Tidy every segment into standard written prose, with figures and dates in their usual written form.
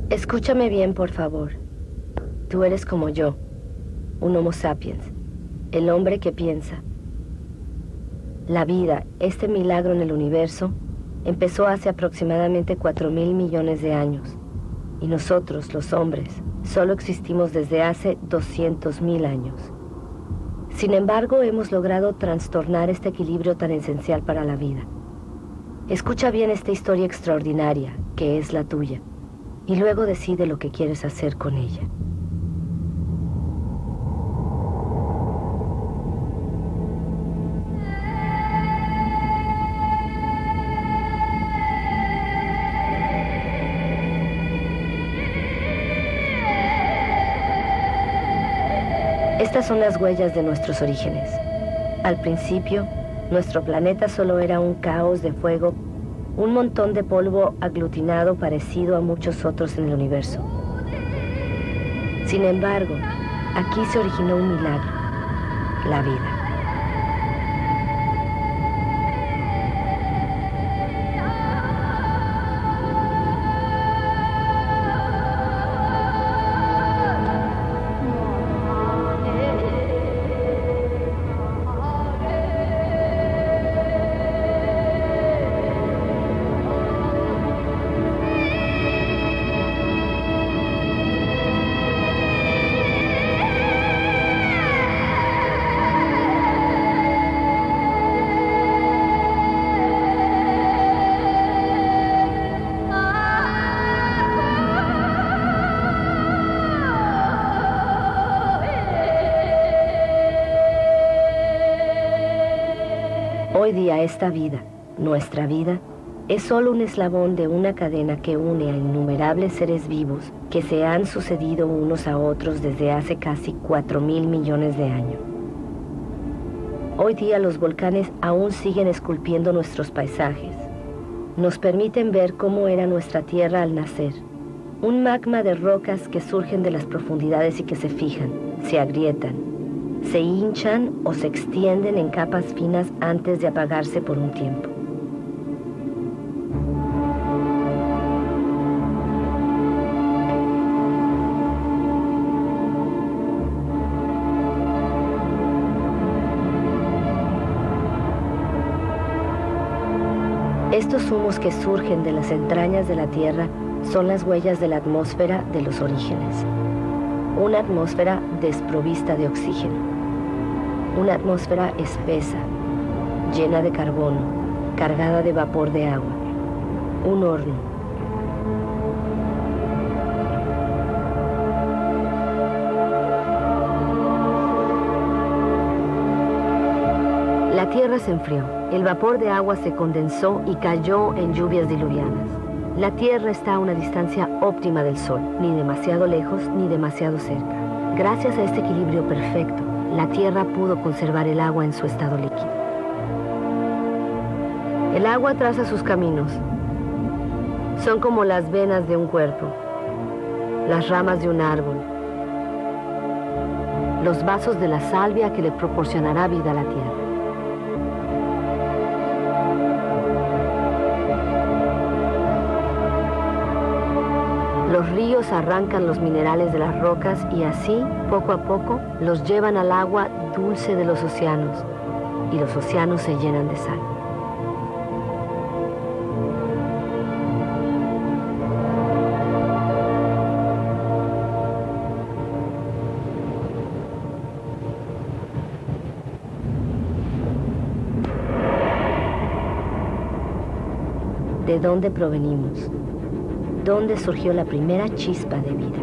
Escúchame bien, por favor. Tú eres como yo, un Homo sapiens, el hombre que piensa. La vida, este milagro en el universo, empezó hace aproximadamente 4.000 millones de años. Y nosotros, los hombres, solo existimos desde hace 200.000 años. Sin embargo, hemos logrado trastornar este equilibrio tan esencial para la vida. Escucha bien esta historia extraordinaria, que es la tuya, y luego decide lo que quieres hacer con ella. Estas son las huellas de nuestros orígenes. Al principio, nuestro planeta solo era un caos de fuego, un montón de polvo aglutinado parecido a muchos otros en el universo. Sin embargo, aquí se originó un milagro, la vida. Hoy día esta vida, nuestra vida, es solo un eslabón de una cadena que une a innumerables seres vivos que se han sucedido unos a otros desde hace casi 4.000 millones de años. Hoy día los volcanes aún siguen esculpiendo nuestros paisajes. Nos permiten ver cómo era nuestra Tierra al nacer. Un magma de rocas que surgen de las profundidades y que se fijan, se agrietan, se hinchan o se extienden en capas finas antes de apagarse por un tiempo. Estos humos que surgen de las entrañas de la Tierra son las huellas de la atmósfera de los orígenes. Una atmósfera desprovista de oxígeno. Una atmósfera espesa, llena de carbono, cargada de vapor de agua. Un horno. La Tierra se enfrió, el vapor de agua se condensó y cayó en lluvias diluvianas. La Tierra está a una distancia óptima del Sol, ni demasiado lejos ni demasiado cerca. Gracias a este equilibrio perfecto, la Tierra pudo conservar el agua en su estado líquido. El agua traza sus caminos. Son como las venas de un cuerpo, las ramas de un árbol, los vasos de la salvia que le proporcionará vida a la Tierra. Los ríos arrancan los minerales de las rocas y así, poco a poco, los llevan al agua dulce de los océanos, y los océanos se llenan de sal. ¿De dónde provenimos? ¿Dónde surgió la primera chispa de vida?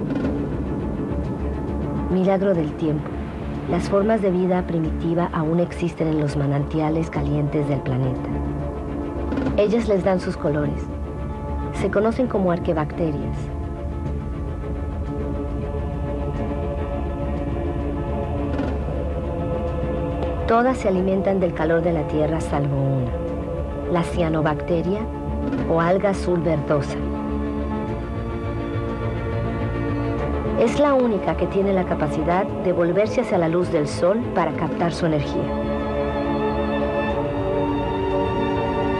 Milagro del tiempo. Las formas de vida primitiva aún existen en los manantiales calientes del planeta. Ellas les dan sus colores. Se conocen como arquebacterias. Todas se alimentan del calor de la Tierra salvo una, la cianobacteria o alga azul verdosa. Es la única que tiene la capacidad de volverse hacia la luz del sol para captar su energía.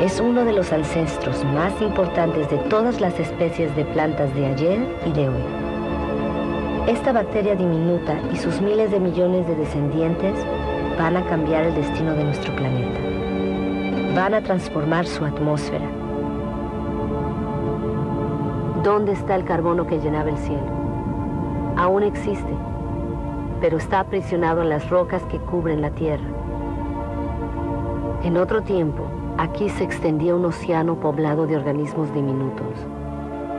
Es uno de los ancestros más importantes de todas las especies de plantas de ayer y de hoy. Esta bacteria diminuta y sus miles de millones de descendientes van a cambiar el destino de nuestro planeta. Van a transformar su atmósfera. ¿Dónde está el carbono que llenaba el cielo? Aún existe, pero está aprisionado en las rocas que cubren la Tierra. En otro tiempo, aquí se extendía un océano poblado de organismos diminutos.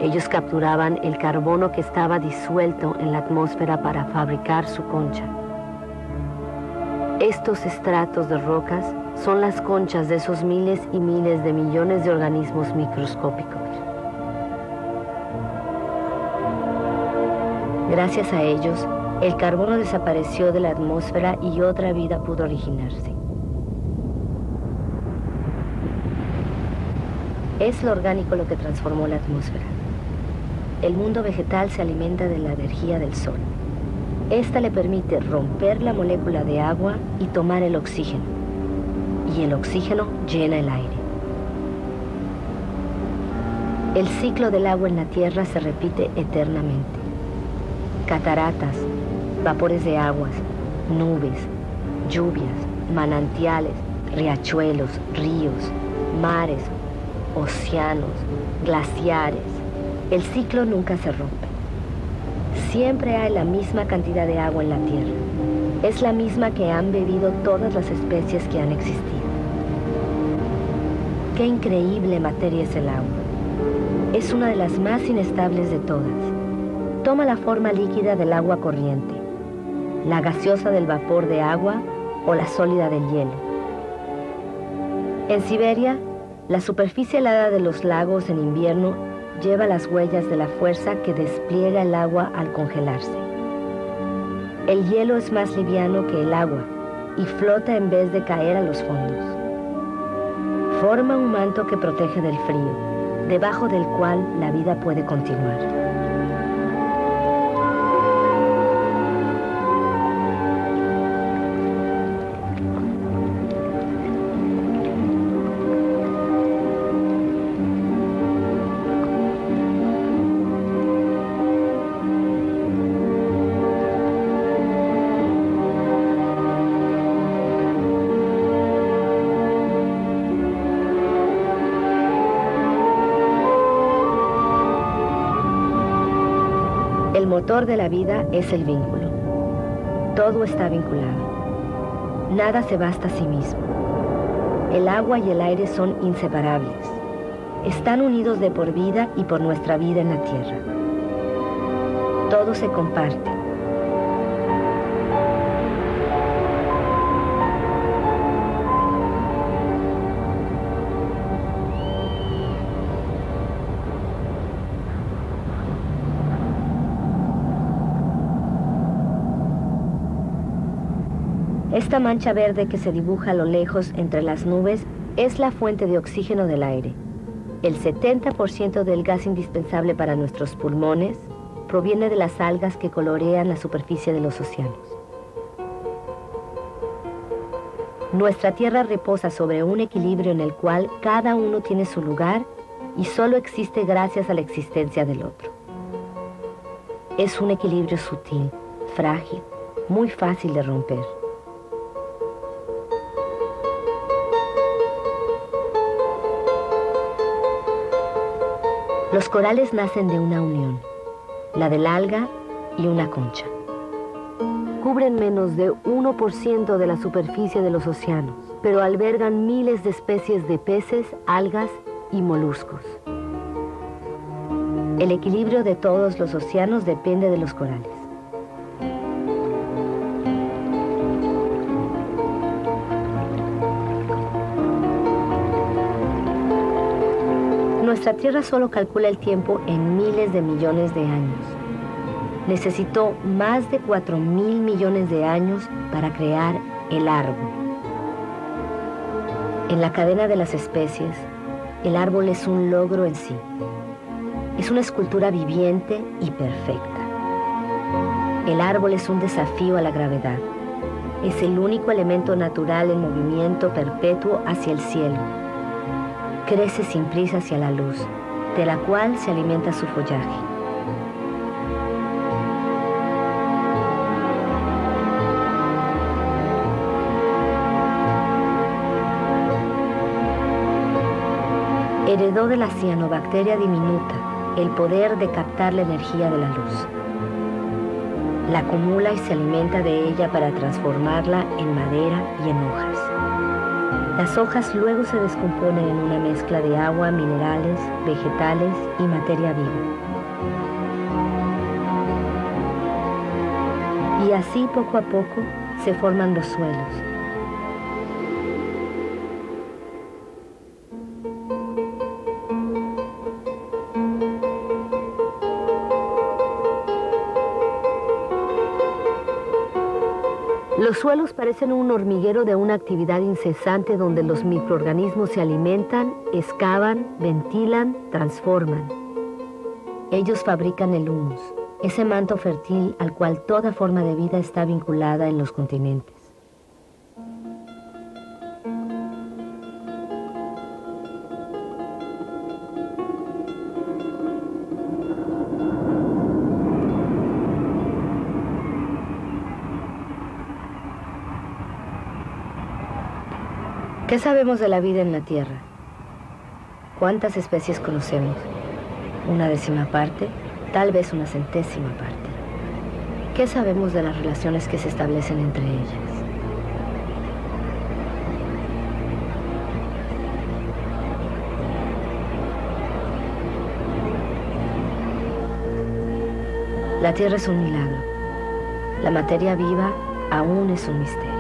Ellos capturaban el carbono que estaba disuelto en la atmósfera para fabricar su concha. Estos estratos de rocas son las conchas de esos miles y miles de millones de organismos microscópicos. Gracias a ellos, el carbono desapareció de la atmósfera y otra vida pudo originarse. Es lo orgánico lo que transformó la atmósfera. El mundo vegetal se alimenta de la energía del sol. Esta le permite romper la molécula de agua y tomar el oxígeno. Y el oxígeno llena el aire. El ciclo del agua en la Tierra se repite eternamente. Cataratas, vapores de aguas, nubes, lluvias, manantiales, riachuelos, ríos, mares, océanos, glaciares. El ciclo nunca se rompe. Siempre hay la misma cantidad de agua en la Tierra. Es la misma que han bebido todas las especies que han existido. Qué increíble materia es el agua. Es una de las más inestables de todas. Toma la forma líquida del agua corriente, la gaseosa del vapor de agua o la sólida del hielo. En Siberia, la superficie helada de los lagos en invierno lleva las huellas de la fuerza que despliega el agua al congelarse. El hielo es más liviano que el agua y flota en vez de caer a los fondos. Forma un manto que protege del frío, debajo del cual la vida puede continuar. El motor de la vida es el vínculo. Todo está vinculado. Nada se basta a sí mismo. El agua y el aire son inseparables. Están unidos de por vida y por nuestra vida en la Tierra. Todo se comparte. Esta mancha verde que se dibuja a lo lejos entre las nubes es la fuente de oxígeno del aire. El 70% del gas indispensable para nuestros pulmones proviene de las algas que colorean la superficie de los océanos. Nuestra Tierra reposa sobre un equilibrio en el cual cada uno tiene su lugar y solo existe gracias a la existencia del otro. Es un equilibrio sutil, frágil, muy fácil de romper. Los corales nacen de una unión, la del alga y una concha. Cubren menos de 1% de la superficie de los océanos, pero albergan miles de especies de peces, algas y moluscos. El equilibrio de todos los océanos depende de los corales. Nuestra Tierra solo calcula el tiempo en miles de millones de años. Necesitó más de 4.000 millones de años para crear el árbol. En la cadena de las especies, el árbol es un logro en sí. Es una escultura viviente y perfecta. El árbol es un desafío a la gravedad. Es el único elemento natural en movimiento perpetuo hacia el cielo. Crece sin prisa hacia la luz, de la cual se alimenta su follaje. Heredó de la cianobacteria diminuta el poder de captar la energía de la luz. La acumula y se alimenta de ella para transformarla en madera y en hojas. Las hojas luego se descomponen en una mezcla de agua, minerales, vegetales y materia viva. Y así poco a poco se forman los suelos. Los suelos parecen un hormiguero de una actividad incesante donde los microorganismos se alimentan, excavan, ventilan, transforman. Ellos fabrican el humus, ese manto fértil al cual toda forma de vida está vinculada en los continentes. ¿Qué sabemos de la vida en la Tierra? ¿Cuántas especies conocemos? ¿Una décima parte? Tal vez una centésima parte. ¿Qué sabemos de las relaciones que se establecen entre ellas? La Tierra es un milagro. La materia viva aún es un misterio.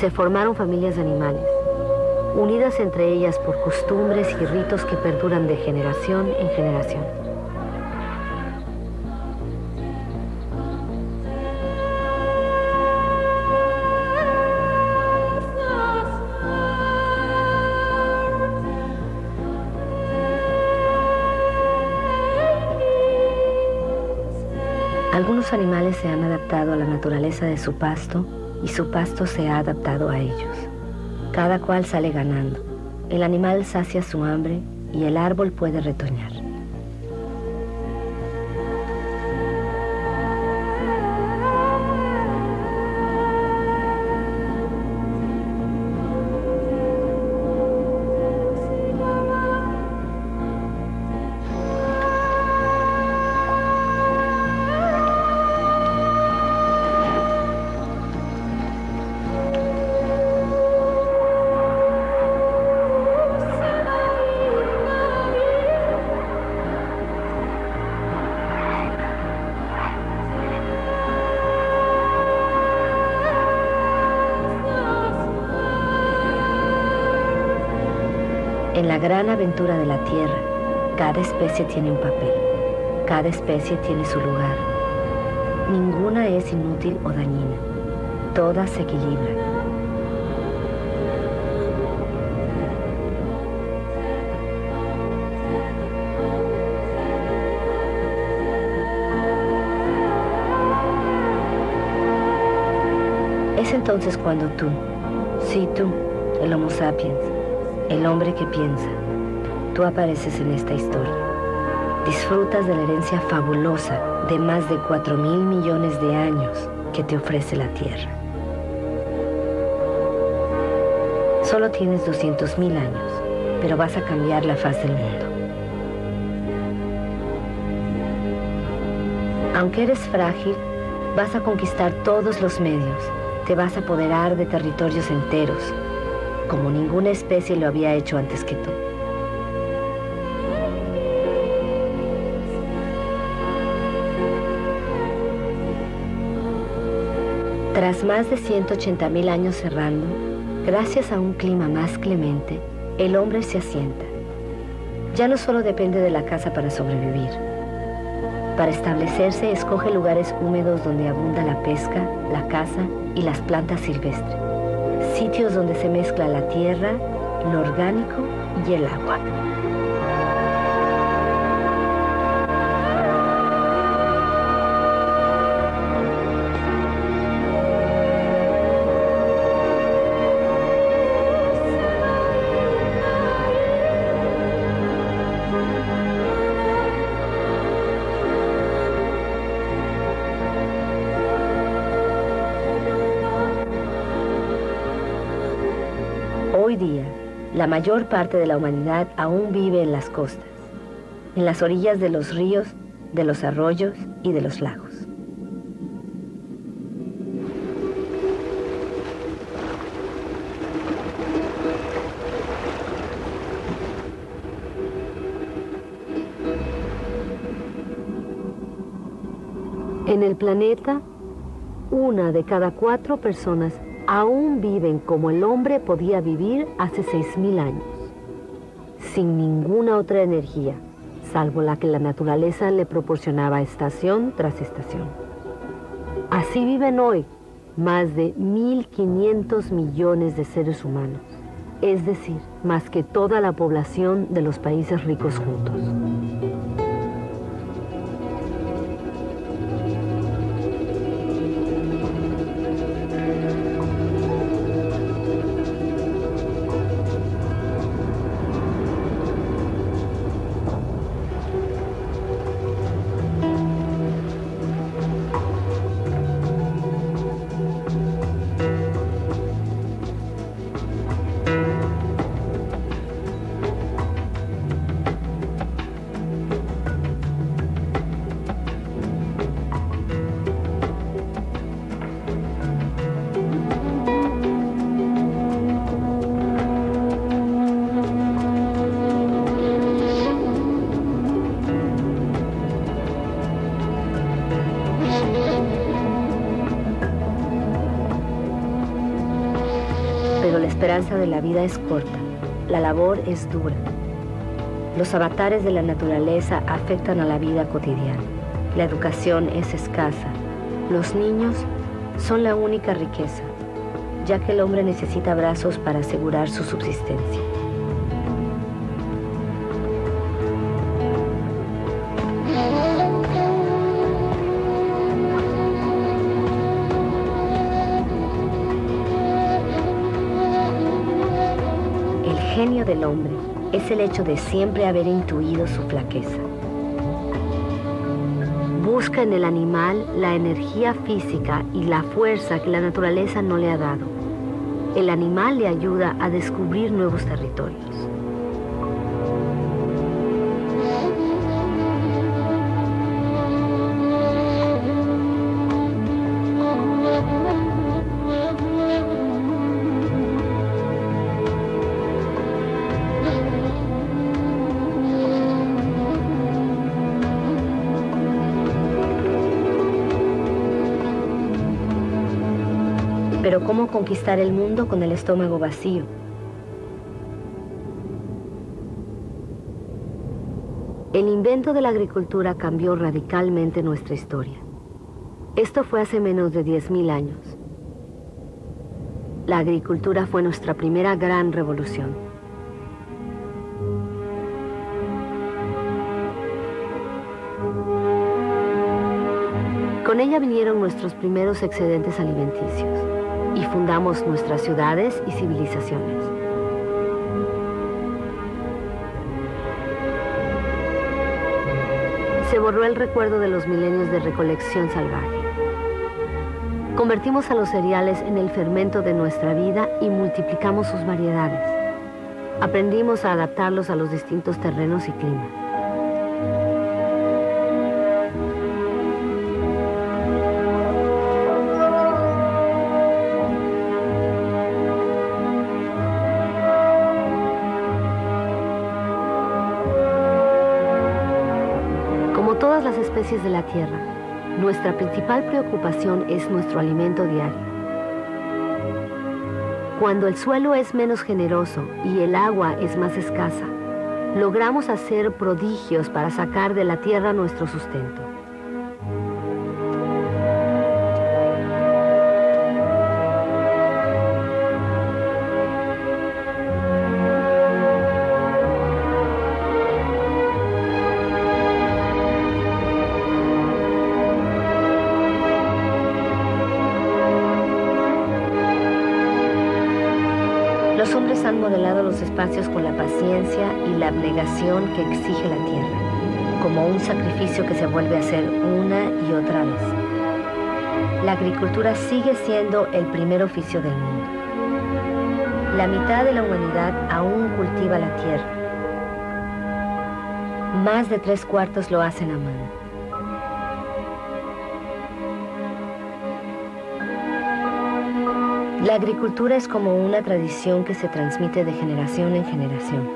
Se formaron familias de animales, unidas entre ellas por costumbres y ritos que perduran de generación en generación. Algunos animales se han adaptado a la naturaleza de su pasto y su pasto se ha adaptado a ellos. Cada cual sale ganando. El animal sacia su hambre y el árbol puede retoñar. En la gran aventura de la Tierra, cada especie tiene un papel, cada especie tiene su lugar. Ninguna es inútil o dañina, todas se equilibran. Es entonces cuando tú, sí tú, el Homo sapiens, el hombre que piensa, tú apareces en esta historia. Disfrutas de la herencia fabulosa de más de 4.000 millones de años que te ofrece la Tierra. Solo tienes 200.000 años, pero vas a cambiar la faz del mundo. Aunque eres frágil, vas a conquistar todos los medios, te vas a apoderar de territorios enteros, como ninguna especie lo había hecho antes que tú. Tras más de 180.000 años cerrando, gracias a un clima más clemente, el hombre se asienta. Ya no solo depende de la casa para sobrevivir. Para establecerse, escoge lugares húmedos donde abunda la pesca, la caza y las plantas silvestres. Sitios donde se mezcla la tierra lo orgánico y el agua. Hoy día, la mayor parte de la humanidad aún vive en las costas, en las orillas de los ríos, de los arroyos y de los lagos. En el planeta, 1 de cada 4 personas aún viven como el hombre podía vivir hace 6.000 años, sin ninguna otra energía, salvo la que la naturaleza le proporcionaba estación tras estación. Así viven hoy más de 1.500 millones de seres humanos, es decir, más que toda la población de los países ricos juntos. Pero la esperanza de la vida es corta, la labor es dura. Los avatares de la naturaleza afectan a la vida cotidiana. La educación es escasa. Los niños son la única riqueza, ya que el hombre necesita brazos para asegurar su subsistencia. El genio del hombre es el hecho de siempre haber intuido su flaqueza. Busca en el animal la energía física y la fuerza que la naturaleza no le ha dado. El animal le ayuda a descubrir nuevos territorios. Pero ¿cómo conquistar el mundo con el estómago vacío? El invento de la agricultura cambió radicalmente nuestra historia. Esto fue hace menos de 10.000 años. La agricultura fue nuestra primera gran revolución. Con ella vinieron nuestros primeros excedentes alimenticios y fundamos nuestras ciudades y civilizaciones. Se borró el recuerdo de los milenios de recolección salvaje. Convertimos a los cereales en el fermento de nuestra vida y multiplicamos sus variedades. Aprendimos a adaptarlos a los distintos terrenos y climas. Todas las especies de la Tierra, nuestra principal preocupación es nuestro alimento diario. Cuando el suelo es menos generoso y el agua es más escasa, logramos hacer prodigios para sacar de la tierra nuestro sustento. Los hombres han modelado los espacios con la paciencia y la abnegación que exige la tierra, como un sacrificio que se vuelve a hacer una y otra vez. La agricultura sigue siendo el primer oficio del mundo. La mitad de la humanidad aún cultiva la tierra. Más de 3/4 lo hacen a mano. La agricultura es como una tradición que se transmite de generación en generación,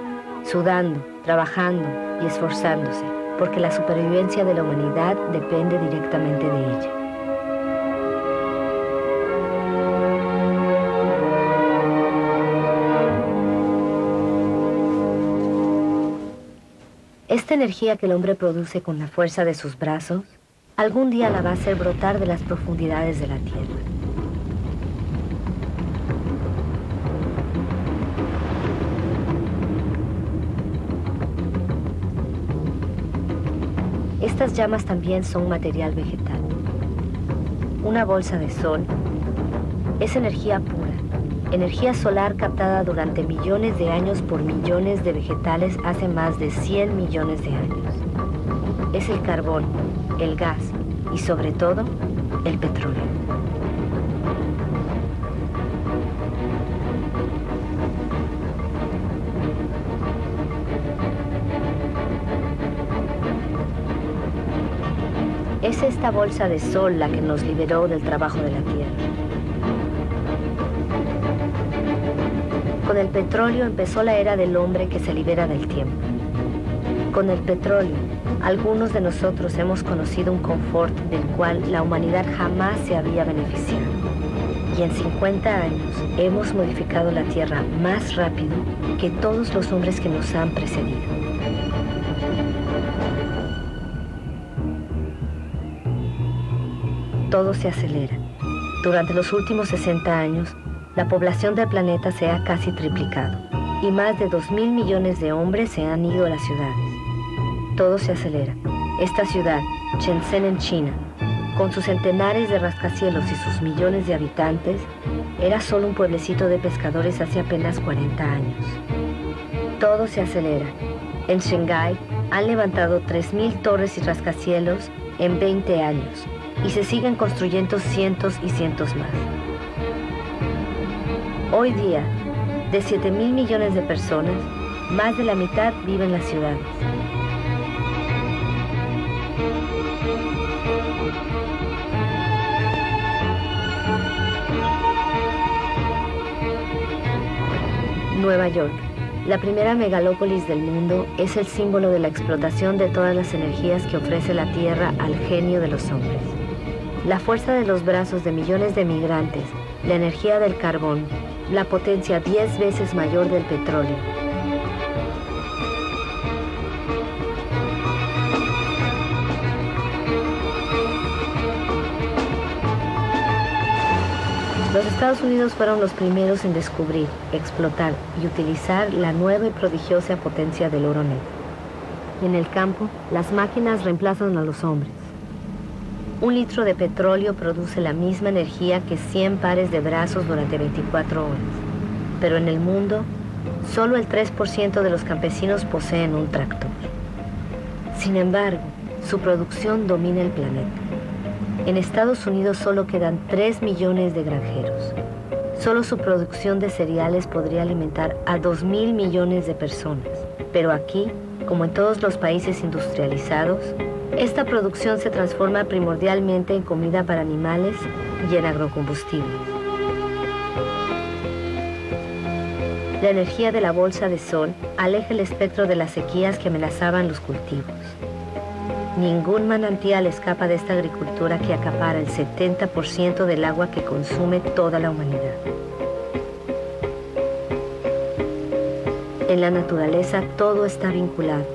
sudando, trabajando y esforzándose, porque la supervivencia de la humanidad depende directamente de ella. Esta energía que el hombre produce con la fuerza de sus brazos, algún día la va a hacer brotar de las profundidades de la tierra. Estas llamas también son material vegetal. Una bolsa de sol es energía pura, energía solar captada durante millones de años por millones de vegetales hace más de 100 millones de años. Es el carbón, el gas y sobre todo el petróleo. Es esta bolsa de sol la que nos liberó del trabajo de la tierra. Con el petróleo empezó la era del hombre que se libera del tiempo. Con el petróleo, algunos de nosotros hemos conocido un confort del cual la humanidad jamás se había beneficiado. Y en 50 años hemos modificado la tierra más rápido que todos los hombres que nos han precedido. Todo se acelera. Durante los últimos 60 años, la población del planeta se ha casi triplicado y más de 2.000 millones de hombres se han ido a las ciudades. Todo se acelera. Esta ciudad, Shenzhen en China, con sus centenares de rascacielos y sus millones de habitantes, era solo un pueblecito de pescadores hace apenas 40 años. Todo se acelera. En Shanghái han levantado 3.000 torres y rascacielos en 20 años. Y se siguen construyendo cientos y cientos más. Hoy día, de 7.000 millones de personas, más de la mitad vive en las ciudades. Nueva York, la primera megalópolis del mundo, es el símbolo de la explotación de todas las energías que ofrece la tierra al genio de los hombres. La fuerza de los brazos de millones de migrantes, la energía del carbón, la potencia 10 veces mayor del petróleo. Los Estados Unidos fueron los primeros en descubrir, explotar y utilizar la nueva y prodigiosa potencia del oro negro. En el campo, las máquinas reemplazan a los hombres. 1 litro de petróleo produce la misma energía que 100 pares de brazos durante 24 horas. Pero en el mundo, solo el 3% de los campesinos poseen un tractor. Sin embargo, su producción domina el planeta. En Estados Unidos solo quedan 3 millones de granjeros. Solo su producción de cereales podría alimentar a 2.000 millones de personas. Pero aquí, como en todos los países industrializados, esta producción se transforma primordialmente en comida para animales y en agrocombustibles. La energía de la bolsa de sol aleja el espectro de las sequías que amenazaban los cultivos. Ningún manantial escapa de esta agricultura que acapara el 70% del agua que consume toda la humanidad. En la naturaleza todo está vinculado.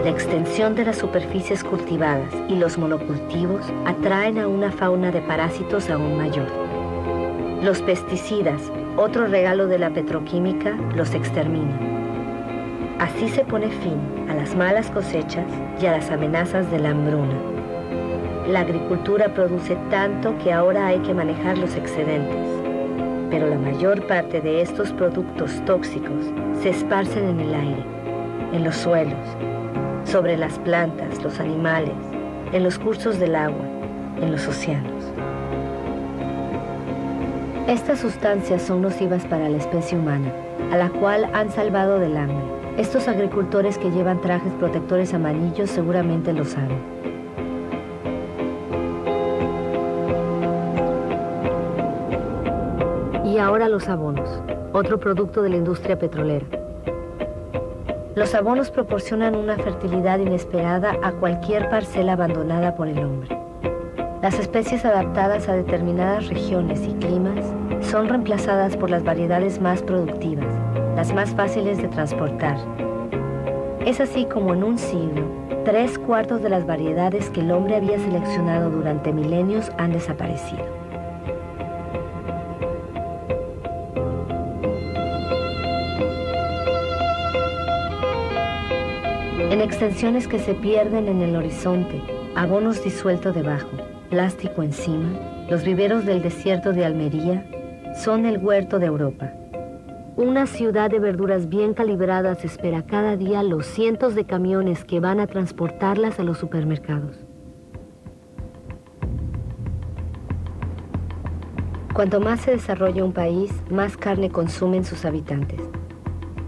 La extensión de las superficies cultivadas y los monocultivos atraen a una fauna de parásitos aún mayor. Los pesticidas, otro regalo de la petroquímica, los exterminan. Así se pone fin a las malas cosechas y a las amenazas de la hambruna. La agricultura produce tanto que ahora hay que manejar los excedentes. pero la mayor parte de estos productos tóxicos se esparcen en el aire, en los suelos, sobre las plantas, los animales, en los cursos del agua, en los océanos. Estas sustancias son nocivas para la especie humana, a la cual han salvado del hambre. Estos agricultores que llevan trajes protectores amarillos seguramente lo saben. Y ahora los abonos, otro producto de la industria petrolera. Los abonos proporcionan una fertilidad inesperada a cualquier parcela abandonada por el hombre. Las especies adaptadas a determinadas regiones y climas son reemplazadas por las variedades más productivas, las más fáciles de transportar. Es así como en un siglo, 3/4 de las variedades que el hombre había seleccionado durante milenios han desaparecido. En extensiones que se pierden en el horizonte, abonos disueltos debajo, plástico encima, los viveros del desierto de Almería son el huerto de Europa. Una ciudad de verduras bien calibradas espera cada día los cientos de camiones que van a transportarlas a los supermercados. Cuanto más se desarrolla un país, más carne consumen sus habitantes.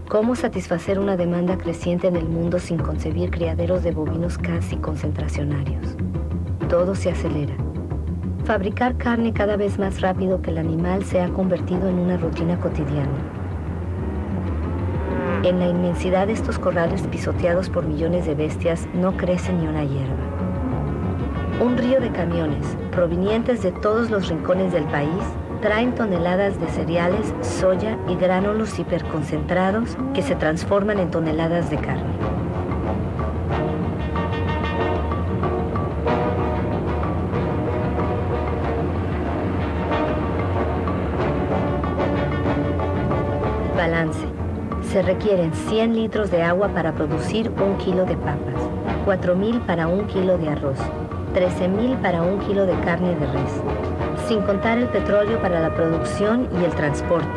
¿Cómo satisfacer una demanda creciente en el mundo sin concebir criaderos de bovinos casi concentracionarios? Todo se acelera. Fabricar carne cada vez más rápido que el animal se ha convertido en una rutina cotidiana. En la inmensidad de estos corrales pisoteados por millones de bestias no crece ni una hierba. Un río de camiones, provenientes de todos los rincones del país, traen toneladas de cereales, soya y gránulos hiperconcentrados que se transforman en toneladas de carne. Balance. Se requieren 100 litros de agua para producir 1 kilo de papas, 4.000 para 1 kilo de arroz, 13.000 para 1 kilo de carne de res, sin contar el petróleo para la producción y el transporte.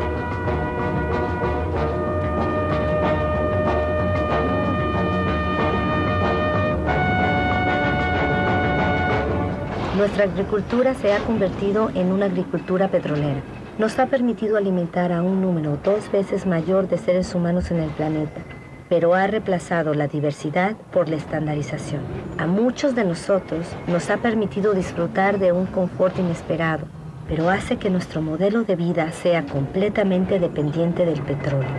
Nuestra agricultura se ha convertido en una agricultura petrolera. Nos ha permitido alimentar a un número 2 veces mayor de seres humanos en el planeta, pero ha reemplazado la diversidad por la estandarización. A muchos de nosotros nos ha permitido disfrutar de un confort inesperado, pero hace que nuestro modelo de vida sea completamente dependiente del petróleo.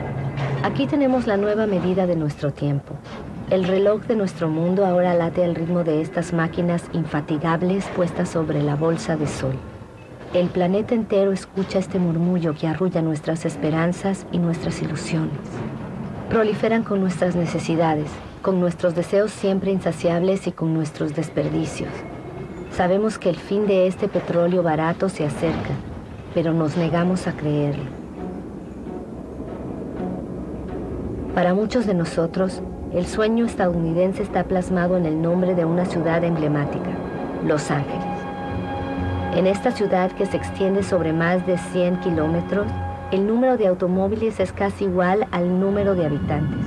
Aquí tenemos la nueva medida de nuestro tiempo. El reloj de nuestro mundo ahora late al ritmo de estas máquinas infatigables puestas sobre la bolsa de sol. El planeta entero escucha este murmullo que arrulla nuestras esperanzas y nuestras ilusiones. Proliferan con nuestras necesidades, con nuestros deseos siempre insaciables y con nuestros desperdicios. Sabemos que el fin de este petróleo barato se acerca, pero nos negamos a creerlo. Para muchos de nosotros, el sueño estadounidense está plasmado en el nombre de una ciudad emblemática, Los Ángeles. En esta ciudad que se extiende sobre más de 100 kilómetros, el número de automóviles es casi igual al número de habitantes.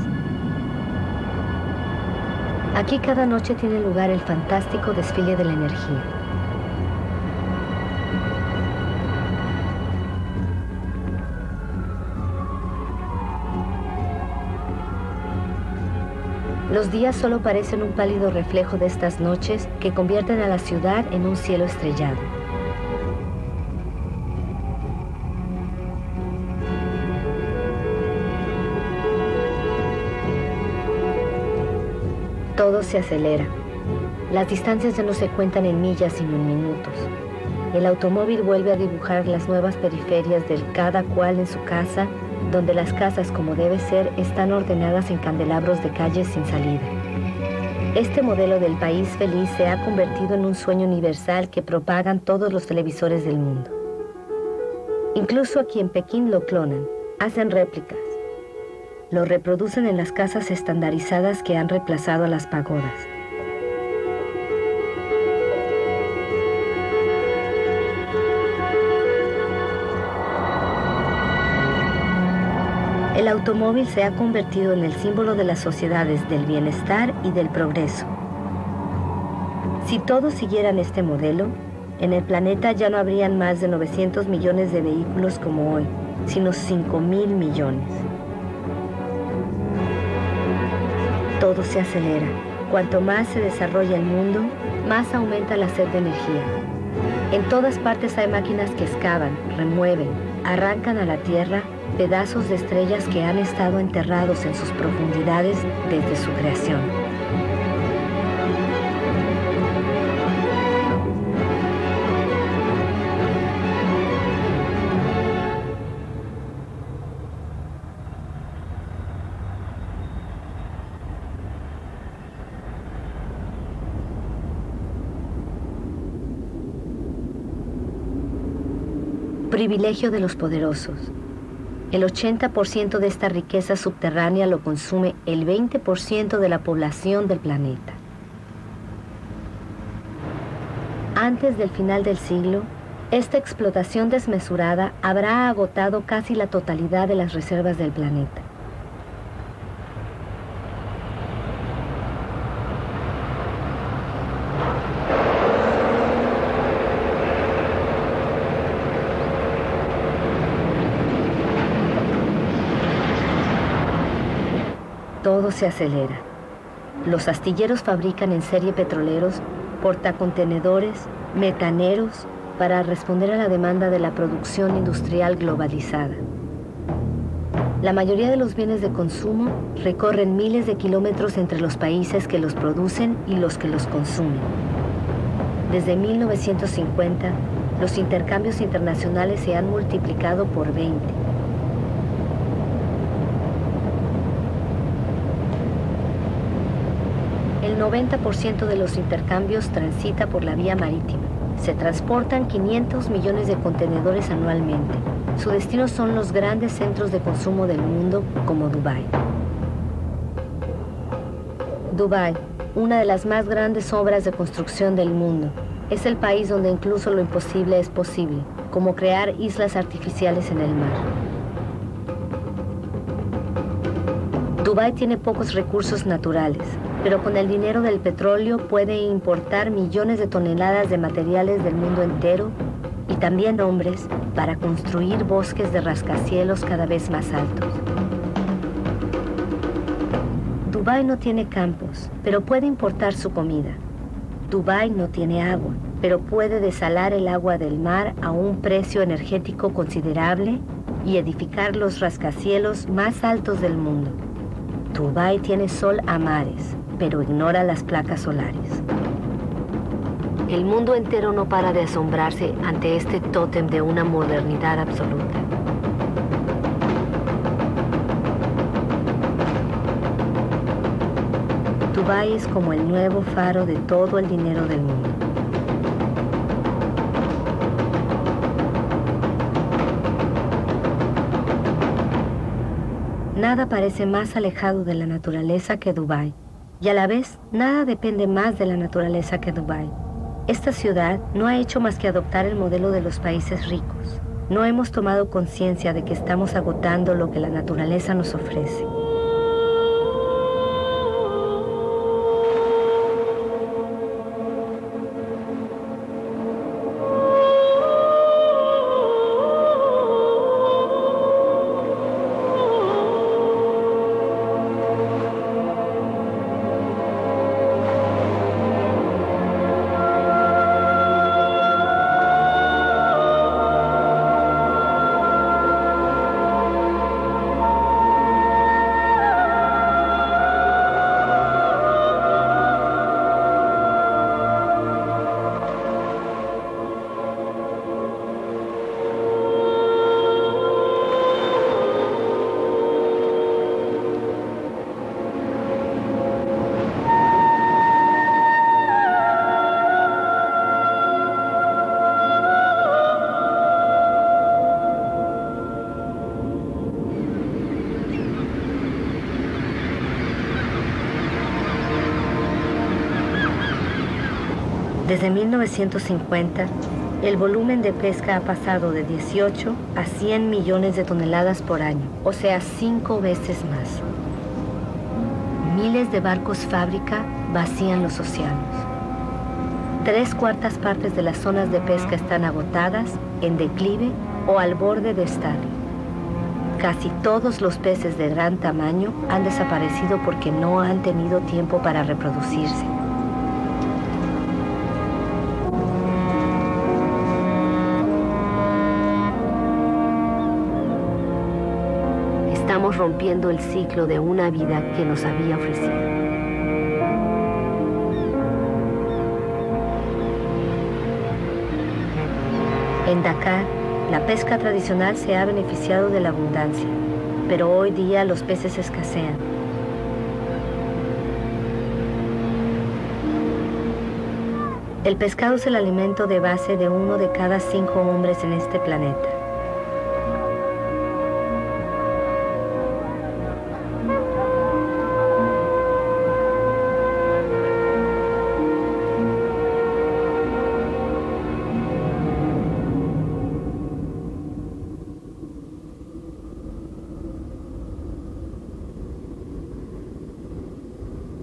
Aquí cada noche tiene lugar el fantástico desfile de la energía. Los días solo parecen un pálido reflejo de estas noches que convierten a la ciudad en un cielo estrellado. Todo se acelera. Las distancias ya no se cuentan en millas sino en minutos. El automóvil vuelve a dibujar las nuevas periferias del cada cual en su casa, donde las casas, como debe ser, están ordenadas en candelabros de calles sin salida. Este modelo del país feliz se ha convertido en un sueño universal que propagan todos los televisores del mundo. Incluso aquí en Pekín lo clonan, hacen réplicas. Lo reproducen en las casas estandarizadas que han reemplazado a las pagodas. automóvil se ha convertido en el símbolo de las sociedades del bienestar y del progreso. Si todos siguieran este modelo, en el planeta ya no habrían más de 900 millones de vehículos como hoy, sino 5.000 millones. Todo se acelera. Cuanto más se desarrolla el mundo, más aumenta la sed de energía. En todas partes hay máquinas que excavan, remueven, arrancan a la Tierra pedazos de estrellas que han estado enterrados en sus profundidades desde su creación. Privilegio de los poderosos. El 80% de esta riqueza subterránea lo consume el 20% de la población del planeta. Antes del final del siglo, esta explotación desmesurada habrá agotado casi la totalidad de las reservas del planeta. Todo se acelera. Los astilleros fabrican en serie petroleros, portacontenedores, metaneros, para responder a la demanda de la producción industrial globalizada. La mayoría de los bienes de consumo recorren miles de kilómetros entre los países que los producen y los que los consumen. Desde 1950, los intercambios internacionales se han multiplicado por 20. El 90% de los intercambios transita por la vía marítima. Se transportan 500 millones de contenedores anualmente. Su destino son los grandes centros de consumo del mundo, como Dubái. Dubái, una de las más grandes obras de construcción del mundo, es el país donde incluso lo imposible es posible, como crear islas artificiales en el mar. Dubái tiene pocos recursos naturales, pero con el dinero del petróleo puede importar millones de toneladas de materiales del mundo entero y también hombres para construir bosques de rascacielos cada vez más altos. Dubái no tiene campos, pero puede importar su comida. Dubái no tiene agua, pero puede desalar el agua del mar a un precio energético considerable y edificar los rascacielos más altos del mundo. Dubái tiene sol a mares, pero ignora las placas solares. El mundo entero no para de asombrarse ante este tótem de una modernidad absoluta. Dubái es como el nuevo faro de todo el dinero del mundo. Nada parece más alejado de la naturaleza que Dubái, y a la vez nada depende más de la naturaleza que Dubái. Esta ciudad no ha hecho más que adoptar el modelo de los países ricos. No hemos tomado conciencia de que estamos agotando lo que la naturaleza nos ofrece. Desde 1950, El volumen de pesca ha pasado de 18 a 100 millones de toneladas por año, o sea, 5 veces más. Miles de barcos fábrica vacían los océanos. 3/4 partes de las zonas de pesca están agotadas, en declive o al borde de estallo. Casi todos los peces de gran tamaño han desaparecido porque no han tenido tiempo para reproducirse. Estamos rompiendo el ciclo de una vida que nos había ofrecido. En Dakar, la pesca tradicional se ha beneficiado de la abundancia, pero hoy día los peces escasean. El pescado es el alimento de base de 1 de cada 5 hombres en este planeta.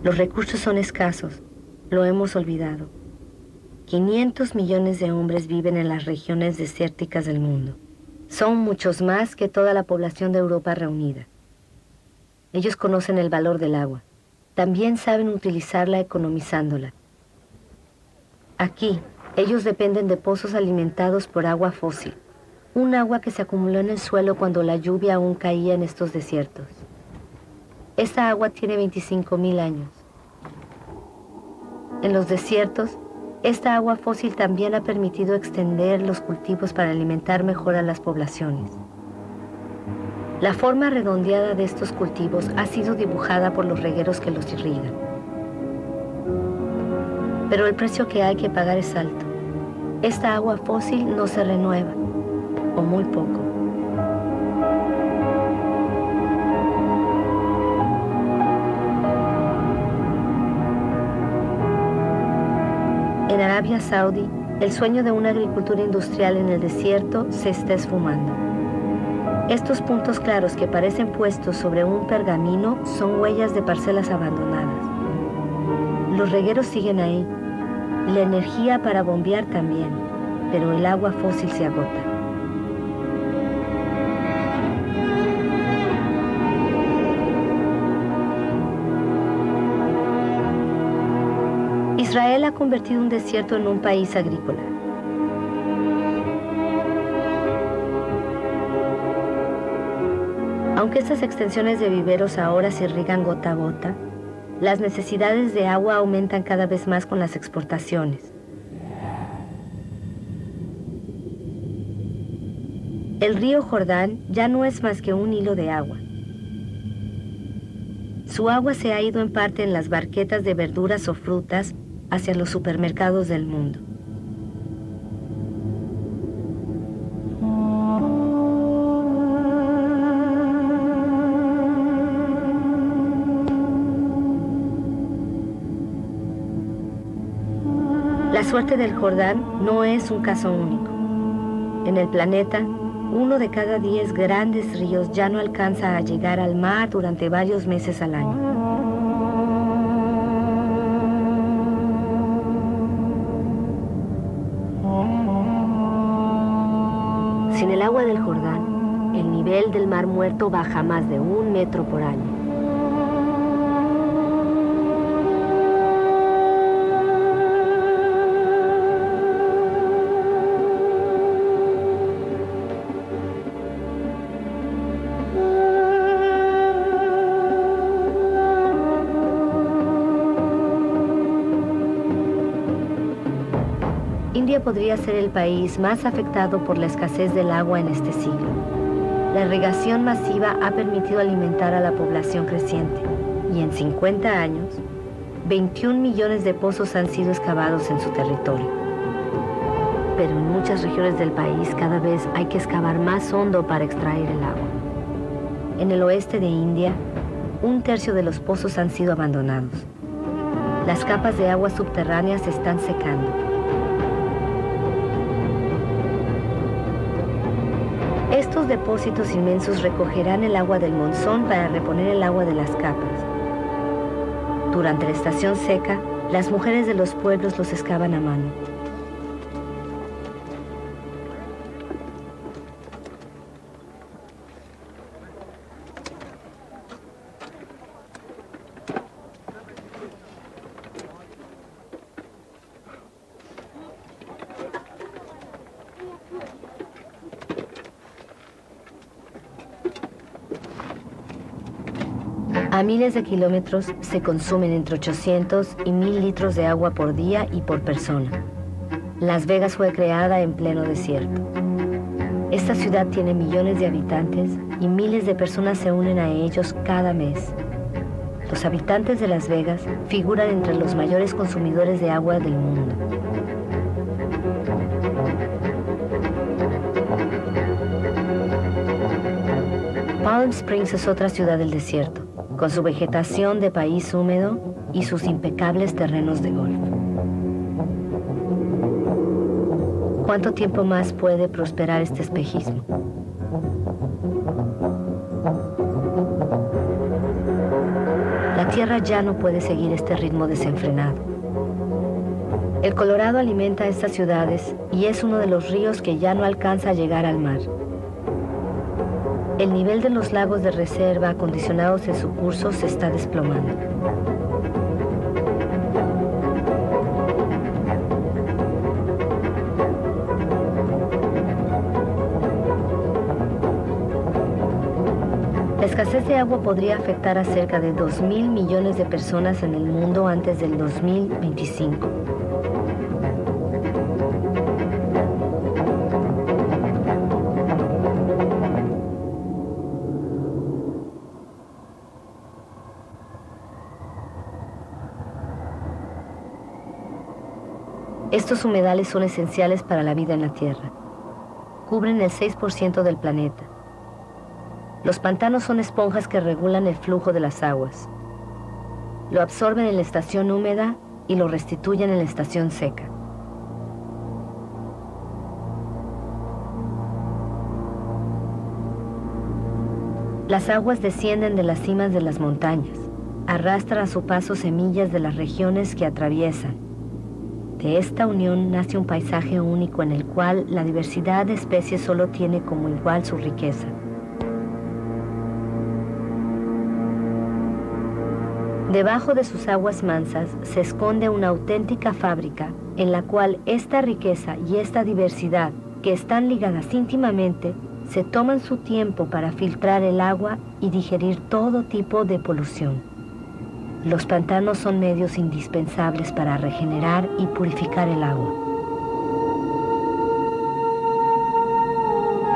Los recursos son escasos, lo hemos olvidado. 500 millones de hombres viven en las regiones desérticas del mundo. Son muchos más que toda la población de Europa reunida. Ellos conocen el valor del agua. También saben utilizarla economizándola. Aquí, ellos dependen de pozos alimentados por agua fósil, un agua que se acumuló en el suelo cuando la lluvia aún caía en estos desiertos. Esta agua tiene 25.000 años. En los desiertos, esta agua fósil también ha permitido extender los cultivos para alimentar mejor a las poblaciones. La forma redondeada de estos cultivos ha sido dibujada por los regueros que los irrigan. Pero el precio que hay que pagar es alto. Esta agua fósil no se renueva, o muy poco. En Arabia Saudí, el sueño de una agricultura industrial en el desierto se está esfumando. Estos puntos claros que parecen puestos sobre un pergamino son huellas de parcelas abandonadas. Los regueros siguen ahí, la energía para bombear también, pero el agua fósil se agota. Israel ha convertido un desierto en un país agrícola. Aunque estas extensiones de viveros ahora se irrigan gota a gota, las necesidades de agua aumentan cada vez más con las exportaciones. El río Jordán ya no es más que un hilo de agua. Su agua se ha ido en parte en las barquetas de verduras o frutas hacia los supermercados del mundo. La suerte del Jordán no es un caso único. En el planeta, 1 de cada 10 grandes ríos ya no alcanza a llegar al mar durante varios meses al año. Sin el agua del Jordán, el nivel del Mar Muerto baja más de 1 metro por año. India podría ser el país más afectado por la escasez del agua en este siglo. La irrigación masiva ha permitido alimentar a la población creciente y en 50 años, 21 millones de pozos han sido excavados en su territorio. Pero en muchas regiones del país cada vez hay que excavar más hondo para extraer el agua. En el oeste de India, 1/3 de los pozos han sido abandonados. Las capas de agua subterráneas se están secando. Estos depósitos inmensos recogerán el agua del monzón para reponer el agua de las capas. Durante la estación seca, las mujeres de los pueblos los excavan a mano. A miles de kilómetros se consumen entre 800 y 1000 litros de agua por día y por persona. Las Vegas fue creada en pleno desierto. Esta ciudad tiene millones de habitantes y miles de personas se unen a ellos cada mes. Los habitantes de Las Vegas figuran entre los mayores consumidores de agua del mundo. Palm Springs es otra ciudad del desierto, con su vegetación de país húmedo y sus impecables terrenos de golf. ¿Cuánto tiempo más puede prosperar este espejismo? La tierra ya no puede seguir este ritmo desenfrenado. El Colorado alimenta estas ciudades y es uno de los ríos que ya no alcanza a llegar al mar. El nivel de los lagos de reserva acondicionados en su curso se está desplomando. La escasez de agua podría afectar a cerca de 2.000 millones de personas en el mundo antes del 2025. Estos humedales son esenciales para la vida en la Tierra. Cubren el 6% del planeta. Los pantanos son esponjas que regulan el flujo de las aguas. Lo absorben en la estación húmeda y lo restituyen en la estación seca. Las aguas descienden de las cimas de las montañas, arrastran a su paso semillas de las regiones que atraviesan. De esta unión nace un paisaje único en el cual la diversidad de especies solo tiene como igual su riqueza. Debajo de sus aguas mansas se esconde una auténtica fábrica en la cual esta riqueza y esta diversidad, que están ligadas íntimamente, se toman su tiempo para filtrar el agua y digerir todo tipo de polución. Los pantanos son medios indispensables para regenerar y purificar el agua.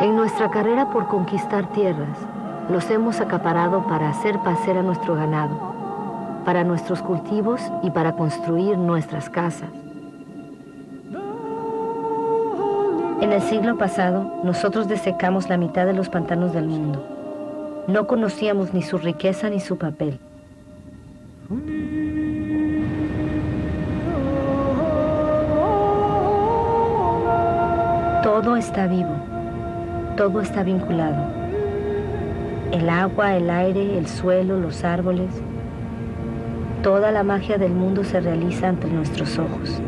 En nuestra carrera por conquistar tierras, los hemos acaparado para hacer pacer a nuestro ganado, para nuestros cultivos y para construir nuestras casas. En el siglo pasado, nosotros desecamos la mitad de los pantanos del mundo. No conocíamos ni su riqueza ni su papel. Todo está vivo, todo está vinculado. El agua, el aire, el suelo, los árboles. Toda la magia del mundo se realiza ante nuestros ojos.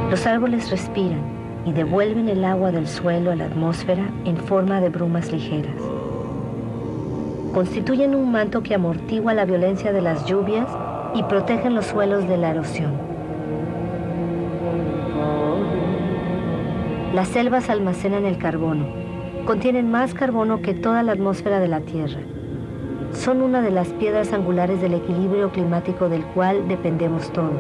Los árboles respiran y devuelven el agua del suelo a la atmósfera en forma de brumas ligeras. Constituyen un manto que amortigua la violencia de las lluvias y protegen los suelos de la erosión. Las selvas almacenan el carbono. Contienen más carbono que toda la atmósfera de la Tierra. Son una de las piedras angulares del equilibrio climático del cual dependemos todos.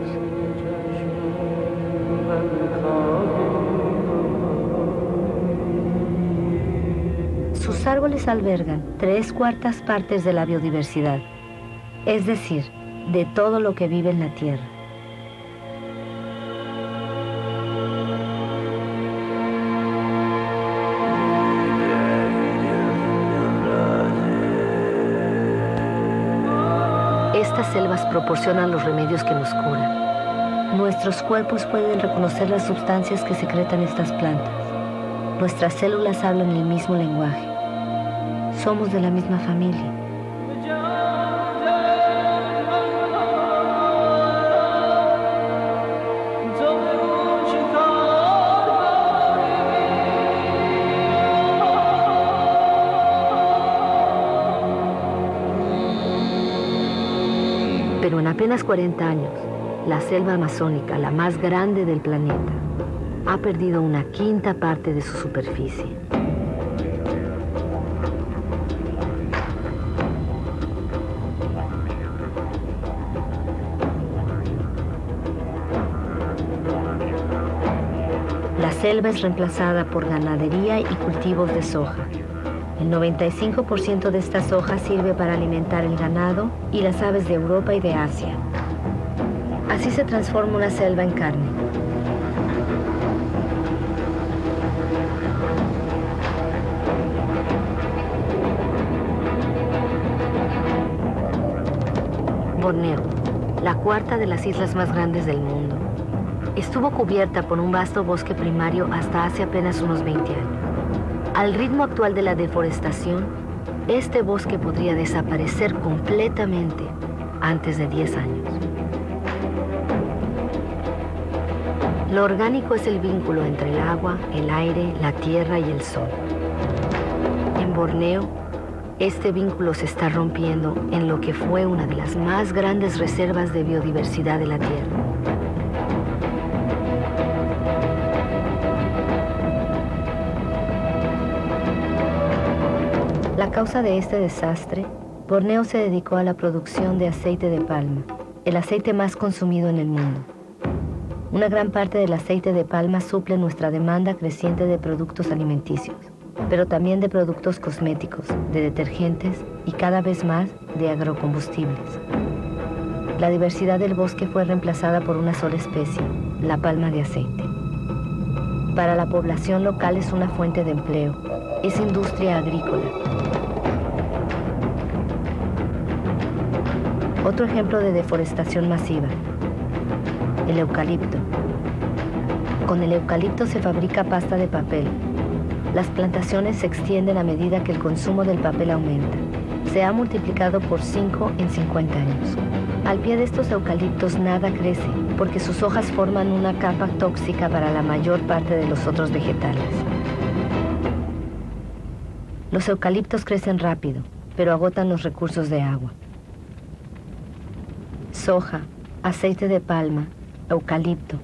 Sus árboles albergan 3/4 partes de la biodiversidad, es decir, de todo lo que vive en la Tierra. Estas selvas proporcionan los remedios que nos curan. Nuestros cuerpos pueden reconocer las sustancias que secretan estas plantas. Nuestras células hablan el mismo lenguaje. Somos de la misma familia. Pero en apenas 40 años, la selva amazónica, la más grande del planeta, ha perdido una quinta parte de su superficie. La selva es reemplazada por ganadería y cultivos de soja. El 95% de esta soja sirve para alimentar el ganado y las aves de Europa y de Asia. Así se transforma una selva en carne. Borneo, la cuarta de las islas más grandes del mundo, estuvo cubierta por un vasto bosque primario hasta hace apenas unos 20 años. Al ritmo actual de la deforestación, este bosque podría desaparecer completamente antes de 10 años. Lo orgánico es el vínculo entre el agua, el aire, la tierra y el sol. En Borneo, este vínculo se está rompiendo en lo que fue una de las más grandes reservas de biodiversidad de la Tierra. A causa de este desastre, Borneo se dedicó a la producción de aceite de palma, el aceite más consumido en el mundo. Una gran parte del aceite de palma suple nuestra demanda creciente de productos alimenticios, pero también de productos cosméticos, de detergentes y cada vez más de agrocombustibles. La diversidad del bosque fue reemplazada por una sola especie, la palma de aceite. Para la población local es una fuente de empleo, es industria agrícola. Otro ejemplo de deforestación masiva, el eucalipto. Con el eucalipto se fabrica pasta de papel. Las plantaciones se extienden a medida que el consumo del papel aumenta. Se ha multiplicado por 5 en 50 años. Al pie de estos eucaliptos nada crece, porque sus hojas forman una capa tóxica para la mayor parte de los otros vegetales. Los eucaliptos crecen rápido, pero agotan los recursos de agua. Soja, aceite de palma, eucalipto.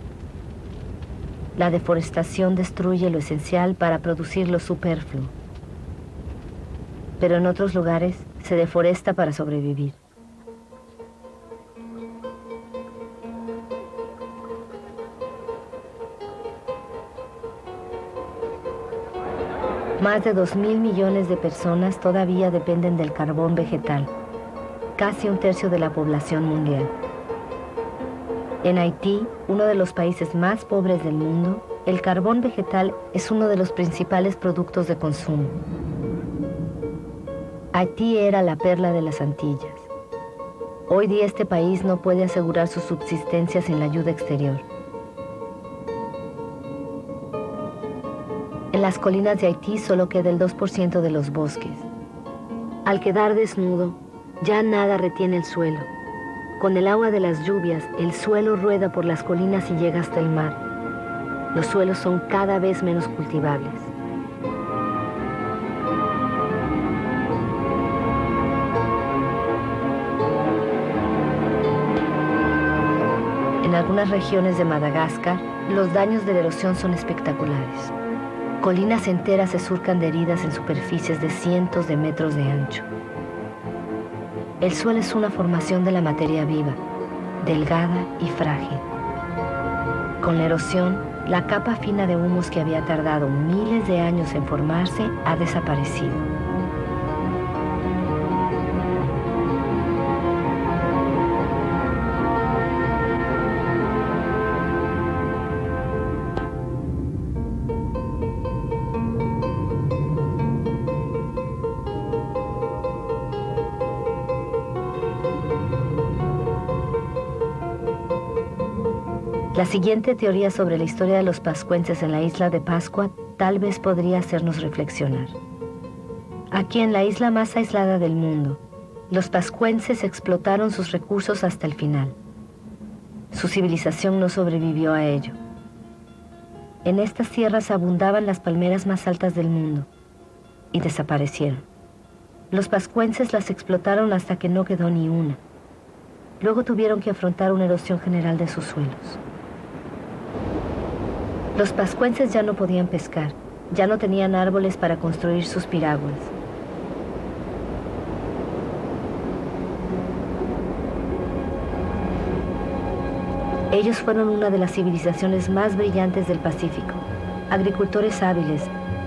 La deforestación destruye lo esencial para producir lo superfluo. Pero en otros lugares se deforesta para sobrevivir. Más de 2.000 millones de personas todavía dependen del carbón vegetal, casi un tercio de la población mundial. En Haití, uno de los países más pobres del mundo, el carbón vegetal es uno de los principales productos de consumo. Haití era la perla de las Antillas. Hoy día este país no puede asegurar su subsistencia sin la ayuda exterior. En las colinas de Haití solo queda el 2% de los bosques. Al quedar desnudo, ya nada retiene el suelo. Con el agua de las lluvias, el suelo rueda por las colinas y llega hasta el mar. Los suelos son cada vez menos cultivables. En algunas regiones de Madagascar, los daños de la erosión son espectaculares. Colinas enteras se surcan de heridas en superficies de cientos de metros de ancho. El suelo es una formación de la materia viva, delgada y frágil. Con la erosión, la capa fina de humus que había tardado miles de años en formarse ha desaparecido. La siguiente teoría sobre la historia de los pascuenses en la isla de Pascua tal vez podría hacernos reflexionar. Aquí en la isla más aislada del mundo, los pascuenses explotaron sus recursos hasta el final. Su civilización no sobrevivió a ello. En estas tierras abundaban las palmeras más altas del mundo y desaparecieron. Los pascuenses las explotaron hasta que no quedó ni una. Luego tuvieron que afrontar una erosión general de sus suelos. Los pascuenses ya no podían pescar, ya no tenían árboles para construir sus piráguas. Ellos fueron una de las civilizaciones más brillantes del Pacífico, agricultores hábiles,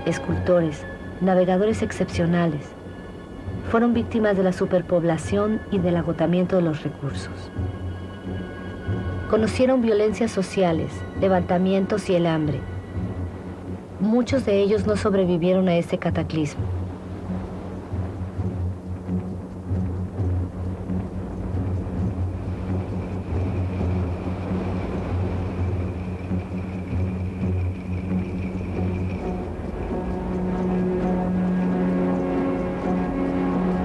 escultores, navegadores excepcionales. Fueron víctimas de la superpoblación y del agotamiento de los recursos. Conocieron violencias sociales, levantamientos y el hambre. Muchos de ellos no sobrevivieron a ese cataclismo.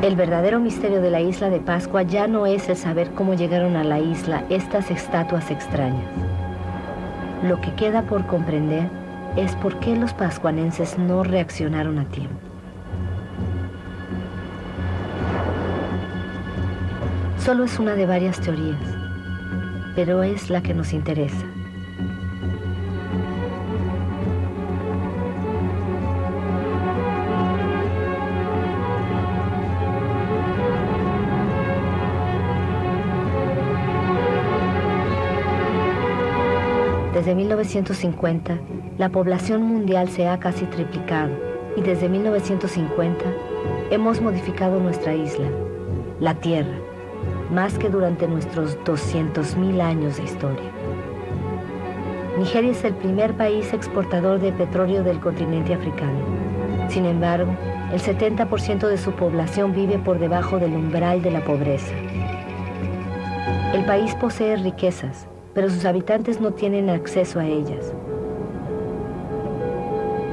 El verdadero misterio de la isla de Pascua ya no es el saber cómo llegaron a la isla estas estatuas extrañas. Lo que queda por comprender es por qué los pascuanenses no reaccionaron a tiempo. Solo es una de varias teorías, pero es la que nos interesa. Desde 1950, la población mundial se ha casi triplicado y desde 1950 hemos modificado nuestra isla, la Tierra, más que durante nuestros 200.000 años de historia. Nigeria es el primer país exportador de petróleo del continente africano. Sin embargo, el 70% de su población vive por debajo del umbral de la pobreza. El país posee riquezas, pero sus habitantes no tienen acceso a ellas.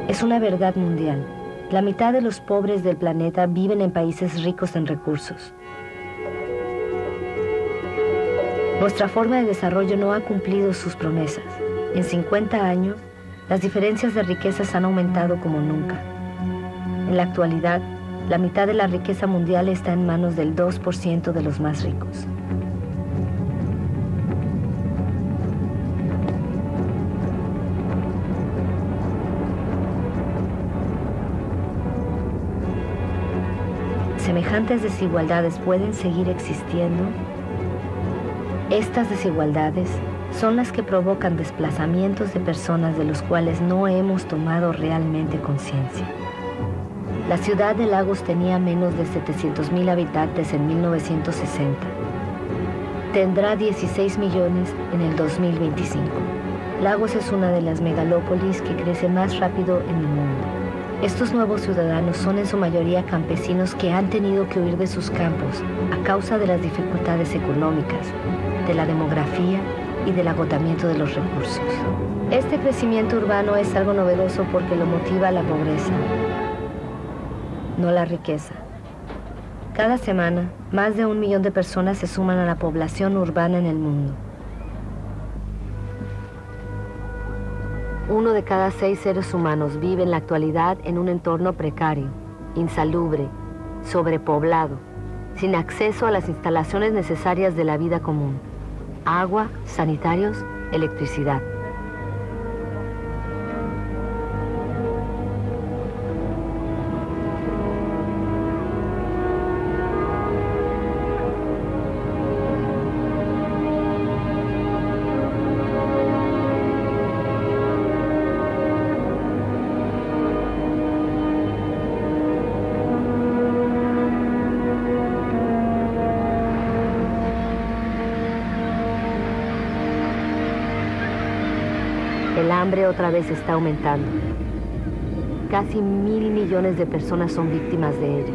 Es una verdad mundial. La mitad de los pobres del planeta viven en países ricos en recursos. Nuestra forma de desarrollo no ha cumplido sus promesas. En 50 años, las diferencias de riquezas han aumentado como nunca. En la actualidad, la mitad de la riqueza mundial está en manos del 2% de los más ricos. ¿Semejantes desigualdades pueden seguir existiendo? Estas desigualdades son las que provocan desplazamientos de personas de los cuales no hemos tomado realmente conciencia. La ciudad de Lagos tenía menos de 700.000 habitantes en 1960. Tendrá 16 millones en el 2025. Lagos es una de las megalópolis que crece más rápido en el mundo. Estos nuevos ciudadanos son en su mayoría campesinos que han tenido que huir de sus campos a causa de las dificultades económicas, de la demografía y del agotamiento de los recursos. Este crecimiento urbano es algo novedoso porque lo motiva la pobreza, no la riqueza. Cada semana, más de 1 millón de personas se suman a la población urbana en el mundo. 1 de cada 6 seres humanos vive en la actualidad en un entorno precario, insalubre, sobrepoblado, sin acceso a las instalaciones necesarias de la vida común: agua, sanitarios, electricidad. El hambre otra vez está aumentando. Casi 1.000 millones de personas son víctimas de ella.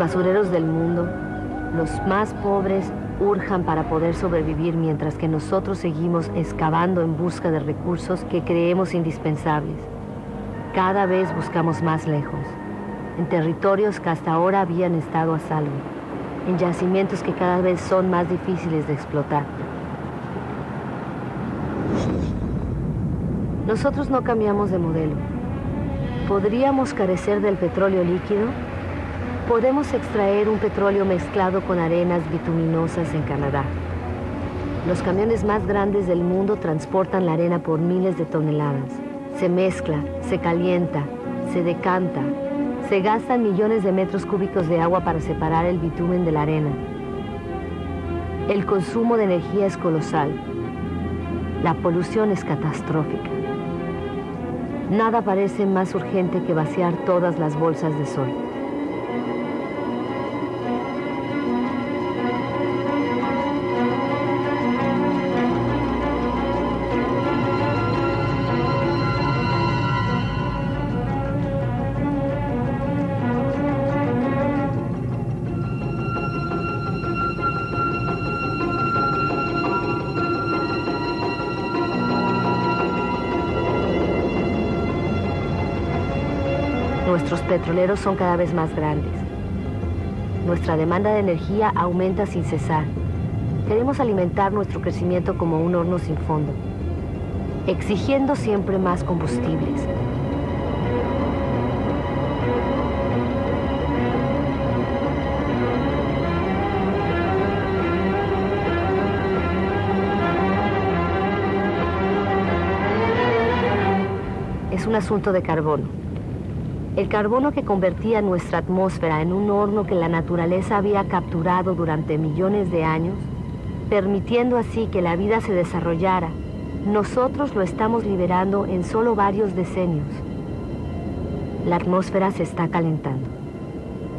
basureros del mundo, los más pobres, urjan para poder sobrevivir mientras que nosotros seguimos excavando en busca de recursos que creemos indispensables. Cada vez buscamos más lejos, en territorios que hasta ahora habían estado a salvo, en yacimientos que cada vez son más difíciles de explotar. Nosotros no cambiamos de modelo. ¿Podríamos carecer del petróleo líquido? Podemos extraer un petróleo mezclado con arenas bituminosas en Canadá. Los camiones más grandes del mundo transportan la arena por miles de toneladas. Se mezcla, se calienta, se decanta, se gastan millones de metros cúbicos de agua para separar el bitumen de la arena. El consumo de energía es colosal. La polución es catastrófica. Nada parece más urgente que vaciar todas las bolsas de sol. Nuestros petroleros son cada vez más grandes. Nuestra demanda de energía aumenta sin cesar. Queremos alimentar nuestro crecimiento como un horno sin fondo, exigiendo siempre más combustibles. Es un asunto de carbono. El carbono que convertía nuestra atmósfera en un horno que la naturaleza había capturado durante millones de años, permitiendo así que la vida se desarrollara, nosotros lo estamos liberando en solo varios decenios. La atmósfera se está calentando.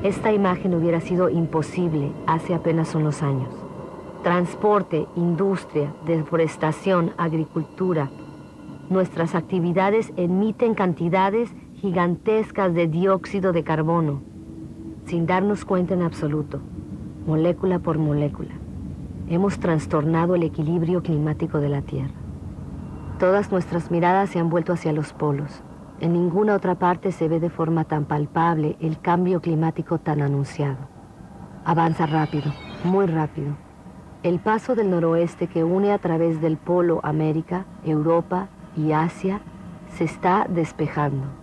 Esta imagen hubiera sido imposible hace apenas unos años. Transporte, industria, deforestación, agricultura. Nuestras actividades emiten cantidades gigantescas de dióxido de carbono, sin darnos cuenta en absoluto, molécula por molécula. Hemos trastornado el equilibrio climático de la Tierra. Todas nuestras miradas se han vuelto hacia los polos. En ninguna otra parte se ve de forma tan palpable el cambio climático tan anunciado. Avanza rápido, muy rápido. El paso del noroeste que une a través del polo América, Europa y Asia se está despejando.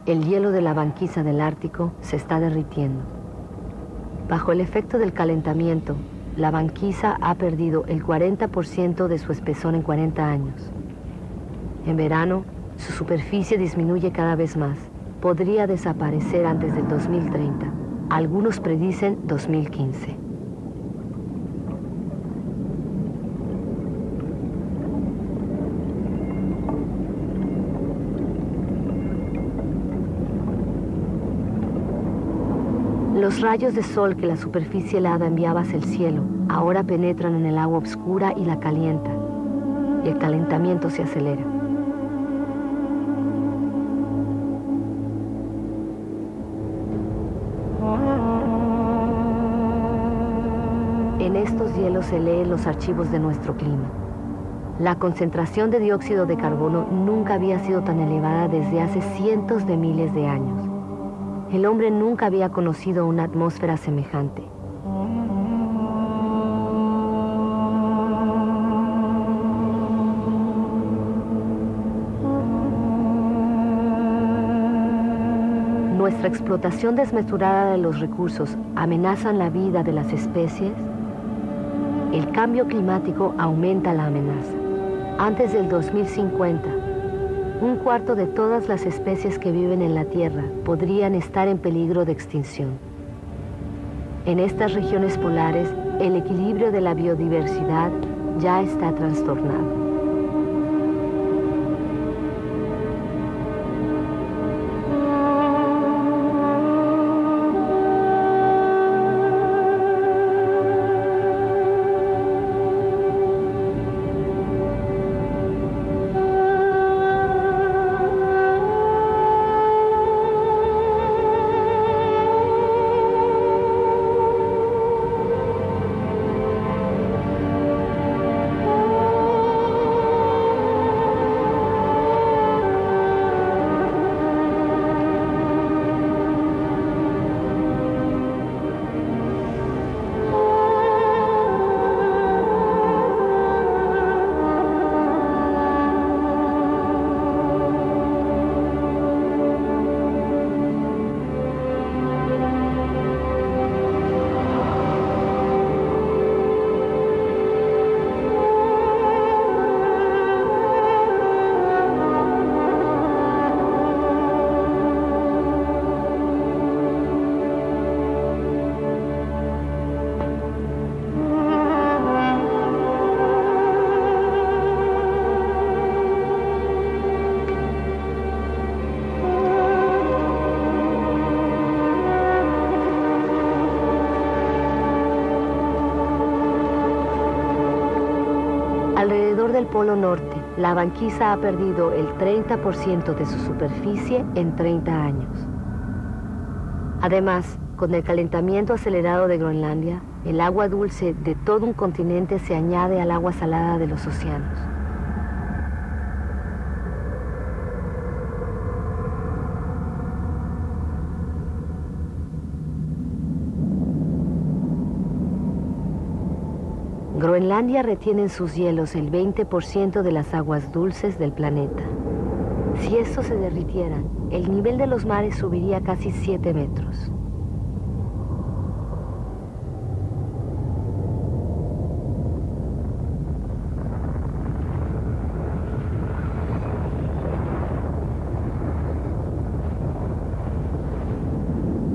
El hielo de la banquisa del Ártico se está derritiendo. Bajo el efecto del calentamiento, la banquisa ha perdido el 40% de su espesor en 40 años. En verano, su superficie disminuye cada vez más. Podría desaparecer antes del 2030. Algunos predicen 2015. Los rayos de sol que la superficie helada enviaba hacia el cielo ahora penetran en el agua oscura y la calienta. El calentamiento se acelera. En estos hielos se leen los archivos de nuestro clima. La concentración de dióxido de carbono nunca había sido tan elevada desde hace cientos de miles de años. El hombre nunca había conocido una atmósfera semejante. Nuestra explotación desmesurada de los recursos amenaza la vida de las especies. El cambio climático aumenta la amenaza. Antes del 2050, un cuarto de todas las especies que viven en la Tierra podrían estar en peligro de extinción. En estas regiones polares, el equilibrio de la biodiversidad ya está trastornado. Alrededor del Polo Norte, la banquisa ha perdido el 30% de su superficie en 30 años. Además, con el calentamiento acelerado de Groenlandia, el agua dulce de todo un continente se añade al agua salada de los océanos. Groenlandia retiene en sus hielos el 20% de las aguas dulces del planeta. Si estos se derritieran, el nivel de los mares subiría casi 7 metros.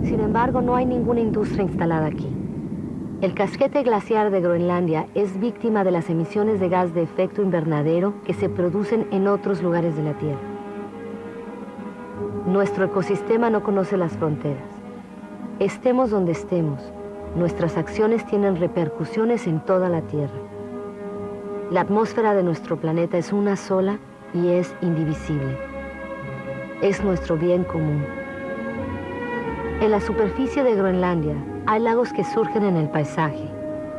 Sin embargo, no hay ninguna industria instalada aquí. El casquete glaciar de Groenlandia es víctima de las emisiones de gas de efecto invernadero que se producen en otros lugares de la Tierra. Nuestro ecosistema no conoce las fronteras. Estemos donde estemos, nuestras acciones tienen repercusiones en toda la Tierra. La atmósfera de nuestro planeta es una sola y es indivisible. Es nuestro bien común. En la superficie de Groenlandia hay lagos que surgen en el paisaje.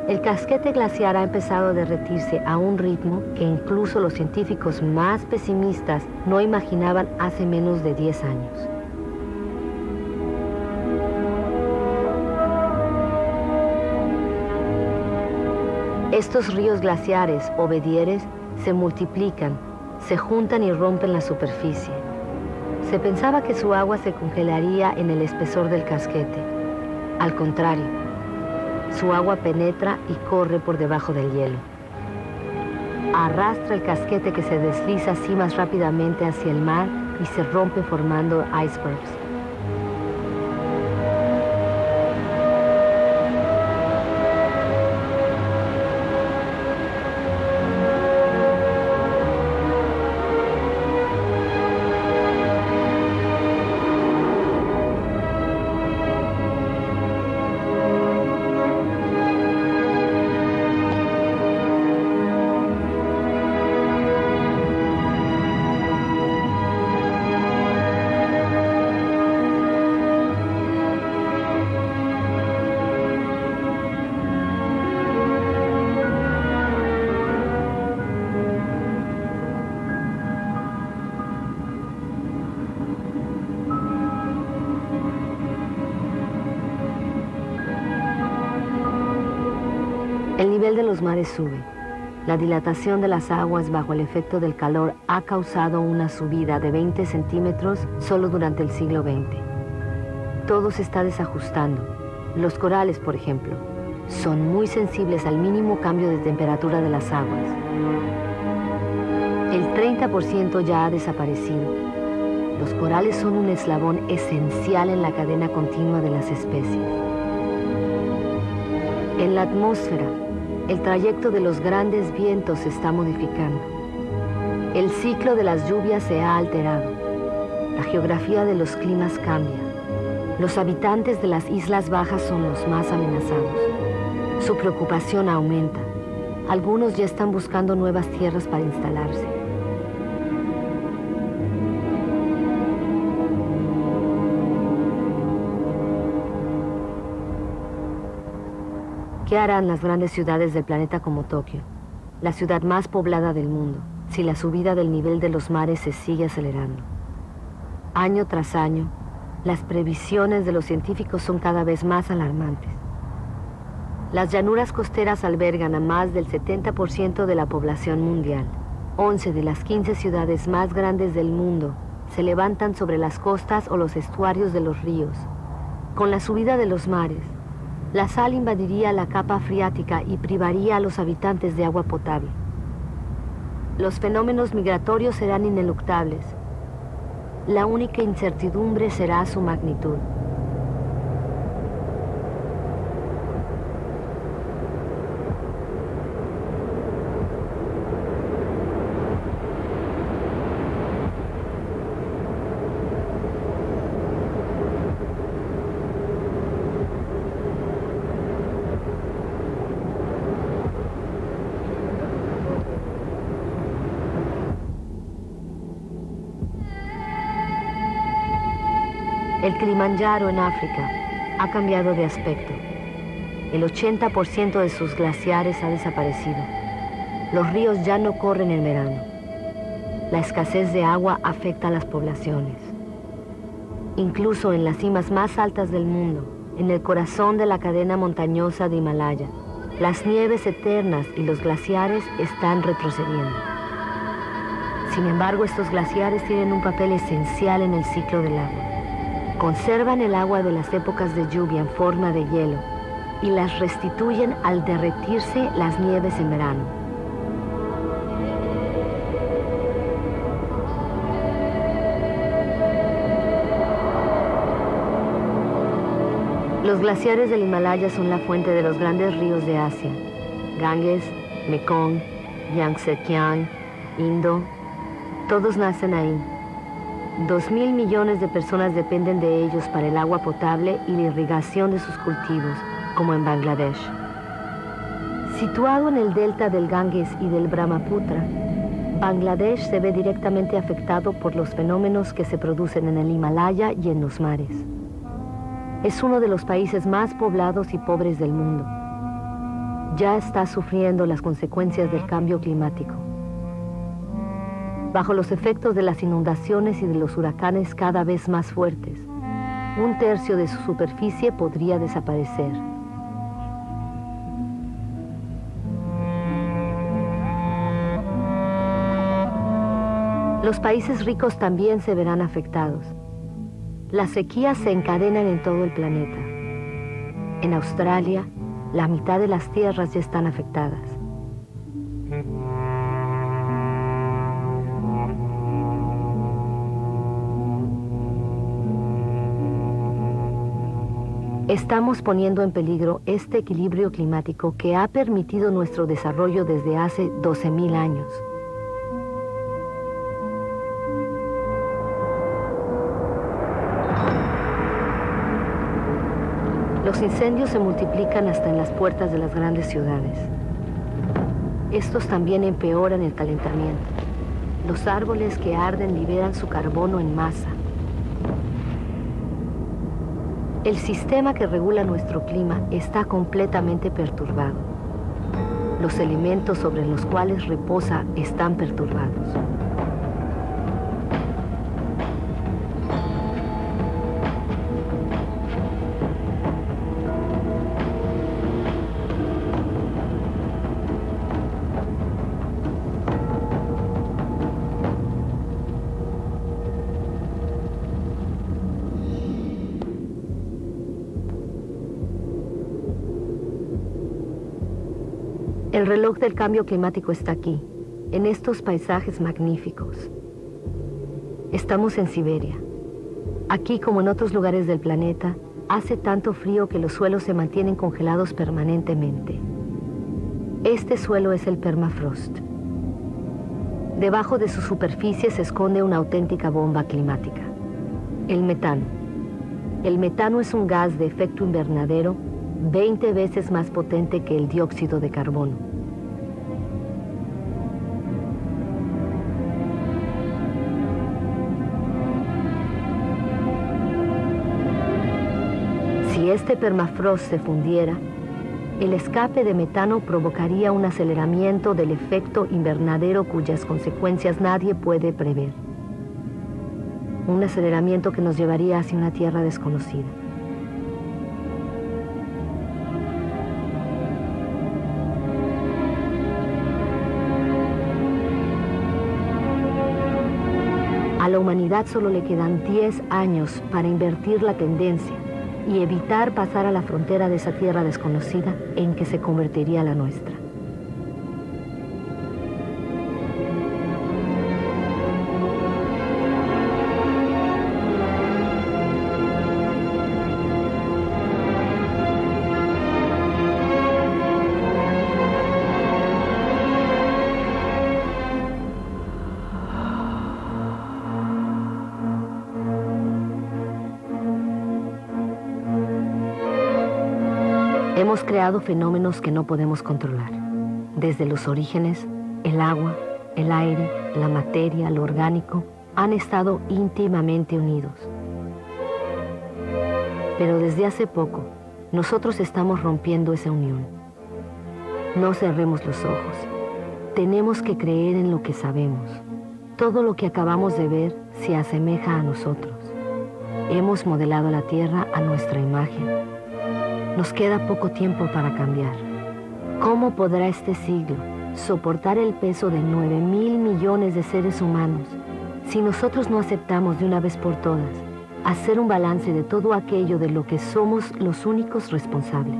El casquete glaciar ha empezado a derretirse a un ritmo que incluso los científicos más pesimistas no imaginaban hace menos de 10 años. Estos ríos glaciares o bedieres se multiplican, se juntan y rompen la superficie. Se pensaba que su agua se congelaría en el espesor del casquete. Al contrario, su agua penetra y corre por debajo del hielo. Arrastra el casquete que se desliza así más rápidamente hacia el mar y se rompe formando icebergs. El nivel de los mares sube. La dilatación de las aguas bajo el efecto del calor ha causado una subida de 20 centímetros solo durante el siglo XX. Todo se está desajustando. Los corales, por ejemplo, son muy sensibles al mínimo cambio de temperatura de las aguas. El 30% ya ha desaparecido. Los corales son un eslabón esencial en la cadena continua de las especies. En la atmósfera, el trayecto de los grandes vientos se está modificando. El ciclo de las lluvias se ha alterado. La geografía de los climas cambia. Los habitantes de las islas bajas son los más amenazados. Su preocupación aumenta. Algunos ya están buscando nuevas tierras para instalarse. ¿Qué harán las grandes ciudades del planeta como Tokio, la ciudad más poblada del mundo, si la subida del nivel de los mares se sigue acelerando? Año tras año, las previsiones de los científicos son cada vez más alarmantes. Las llanuras costeras albergan a más del 70% de la población mundial. 11 de las 15 ciudades más grandes del mundo se levantan sobre las costas o los estuarios de los ríos. Con la subida de los mares, la sal invadiría la capa freática y privaría a los habitantes de agua potable. Los fenómenos migratorios serán ineluctables. La única incertidumbre será su magnitud. El Kilimanjaro en África ha cambiado de aspecto. El 80% de sus glaciares ha desaparecido. Los ríos ya no corren en verano. La escasez de agua afecta a las poblaciones. Incluso en las cimas más altas del mundo, en el corazón de la cadena montañosa de Himalaya, las nieves eternas y los glaciares están retrocediendo. Sin embargo, estos glaciares tienen un papel esencial en el ciclo del agua. Conservan el agua de las épocas de lluvia en forma de hielo y las restituyen al derretirse las nieves en verano. Los glaciares del Himalaya son la fuente de los grandes ríos de Asia: Ganges, Mekong, Yangtze-Kiang, Indo. Todos nacen ahí. 2.000 millones de personas dependen de ellos para el agua potable y la irrigación de sus cultivos, como en Bangladesh. Situado en el delta del Ganges y del Brahmaputra, Bangladesh se ve directamente afectado por los fenómenos que se producen en el Himalaya y en los mares. Es uno de los países más poblados y pobres del mundo. Ya está sufriendo las consecuencias del cambio climático. Bajo los efectos de las inundaciones y de los huracanes cada vez más fuertes, 1/3 de su superficie podría desaparecer. Los países ricos también se verán afectados. Las sequías se encadenan en todo el planeta. En Australia, la mitad de las tierras ya están afectadas. Estamos poniendo en peligro este equilibrio climático que ha permitido nuestro desarrollo desde hace 12.000 años. Los incendios se multiplican hasta en las puertas de las grandes ciudades. Estos también empeoran el calentamiento. Los árboles que arden liberan su carbono en masa. El sistema que regula nuestro clima está completamente perturbado. Los elementos sobre los cuales reposa están perturbados. El reloj del cambio climático está aquí, en estos paisajes magníficos. Estamos en Siberia. Aquí, como en otros lugares del planeta, hace tanto frío que los suelos se mantienen congelados permanentemente. Este suelo es el permafrost. Debajo de su superficie se esconde una auténtica bomba climática: el metano. El metano es un gas de efecto invernadero 20 veces más potente que el dióxido de carbono. Si este permafrost se fundiera, el escape de metano provocaría un aceleramiento del efecto invernadero cuyas consecuencias nadie puede prever. Un aceleramiento que nos llevaría hacia una tierra desconocida. A la humanidad solo le quedan 10 años para invertir la tendencia y evitar pasar a la frontera de esa tierra desconocida en que se convertiría la nuestra. Hemos creado fenómenos que no podemos controlar. Desde los orígenes, el agua, el aire, la materia, lo orgánico, han estado íntimamente unidos. Pero desde hace poco, nosotros estamos rompiendo esa unión. No cerremos los ojos. Tenemos que creer en lo que sabemos. Todo lo que acabamos de ver se asemeja a nosotros. Hemos modelado la Tierra a nuestra imagen. Nos queda poco tiempo para cambiar. ¿Cómo podrá este siglo soportar el peso de 9.000 millones de seres humanos si nosotros no aceptamos de una vez por todas hacer un balance de todo aquello de lo que somos los únicos responsables?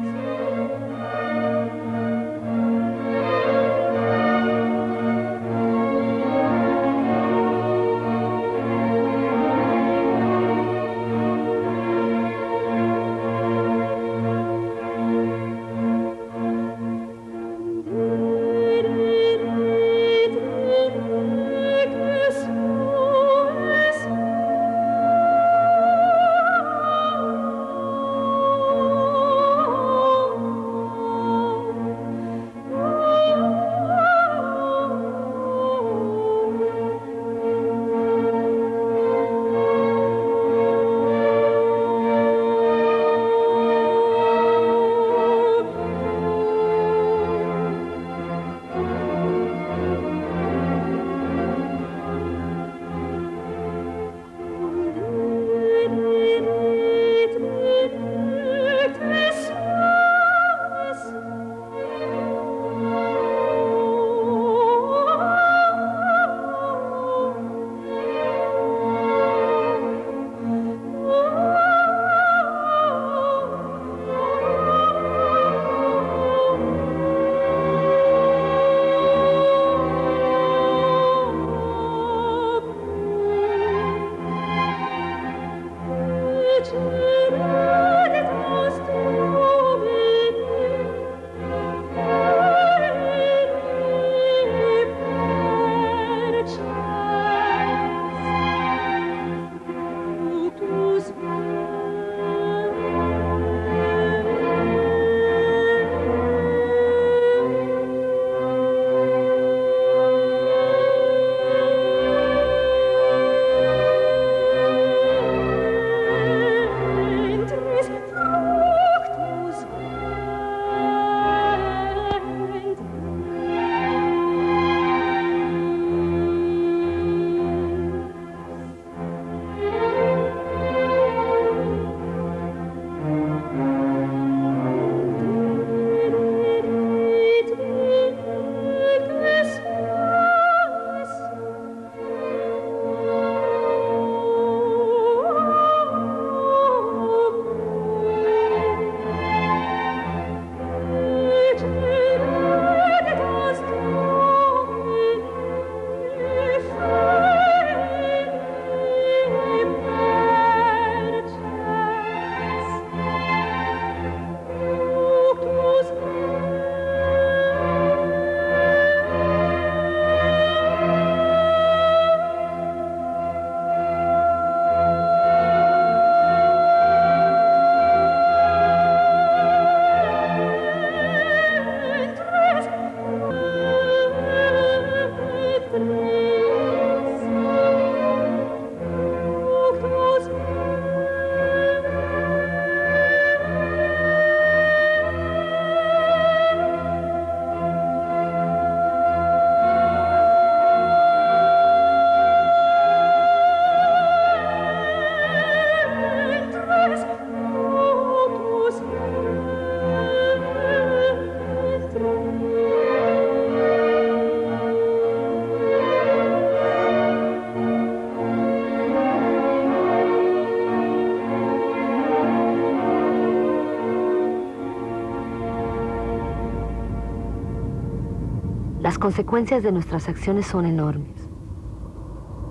Las consecuencias de nuestras acciones son enormes.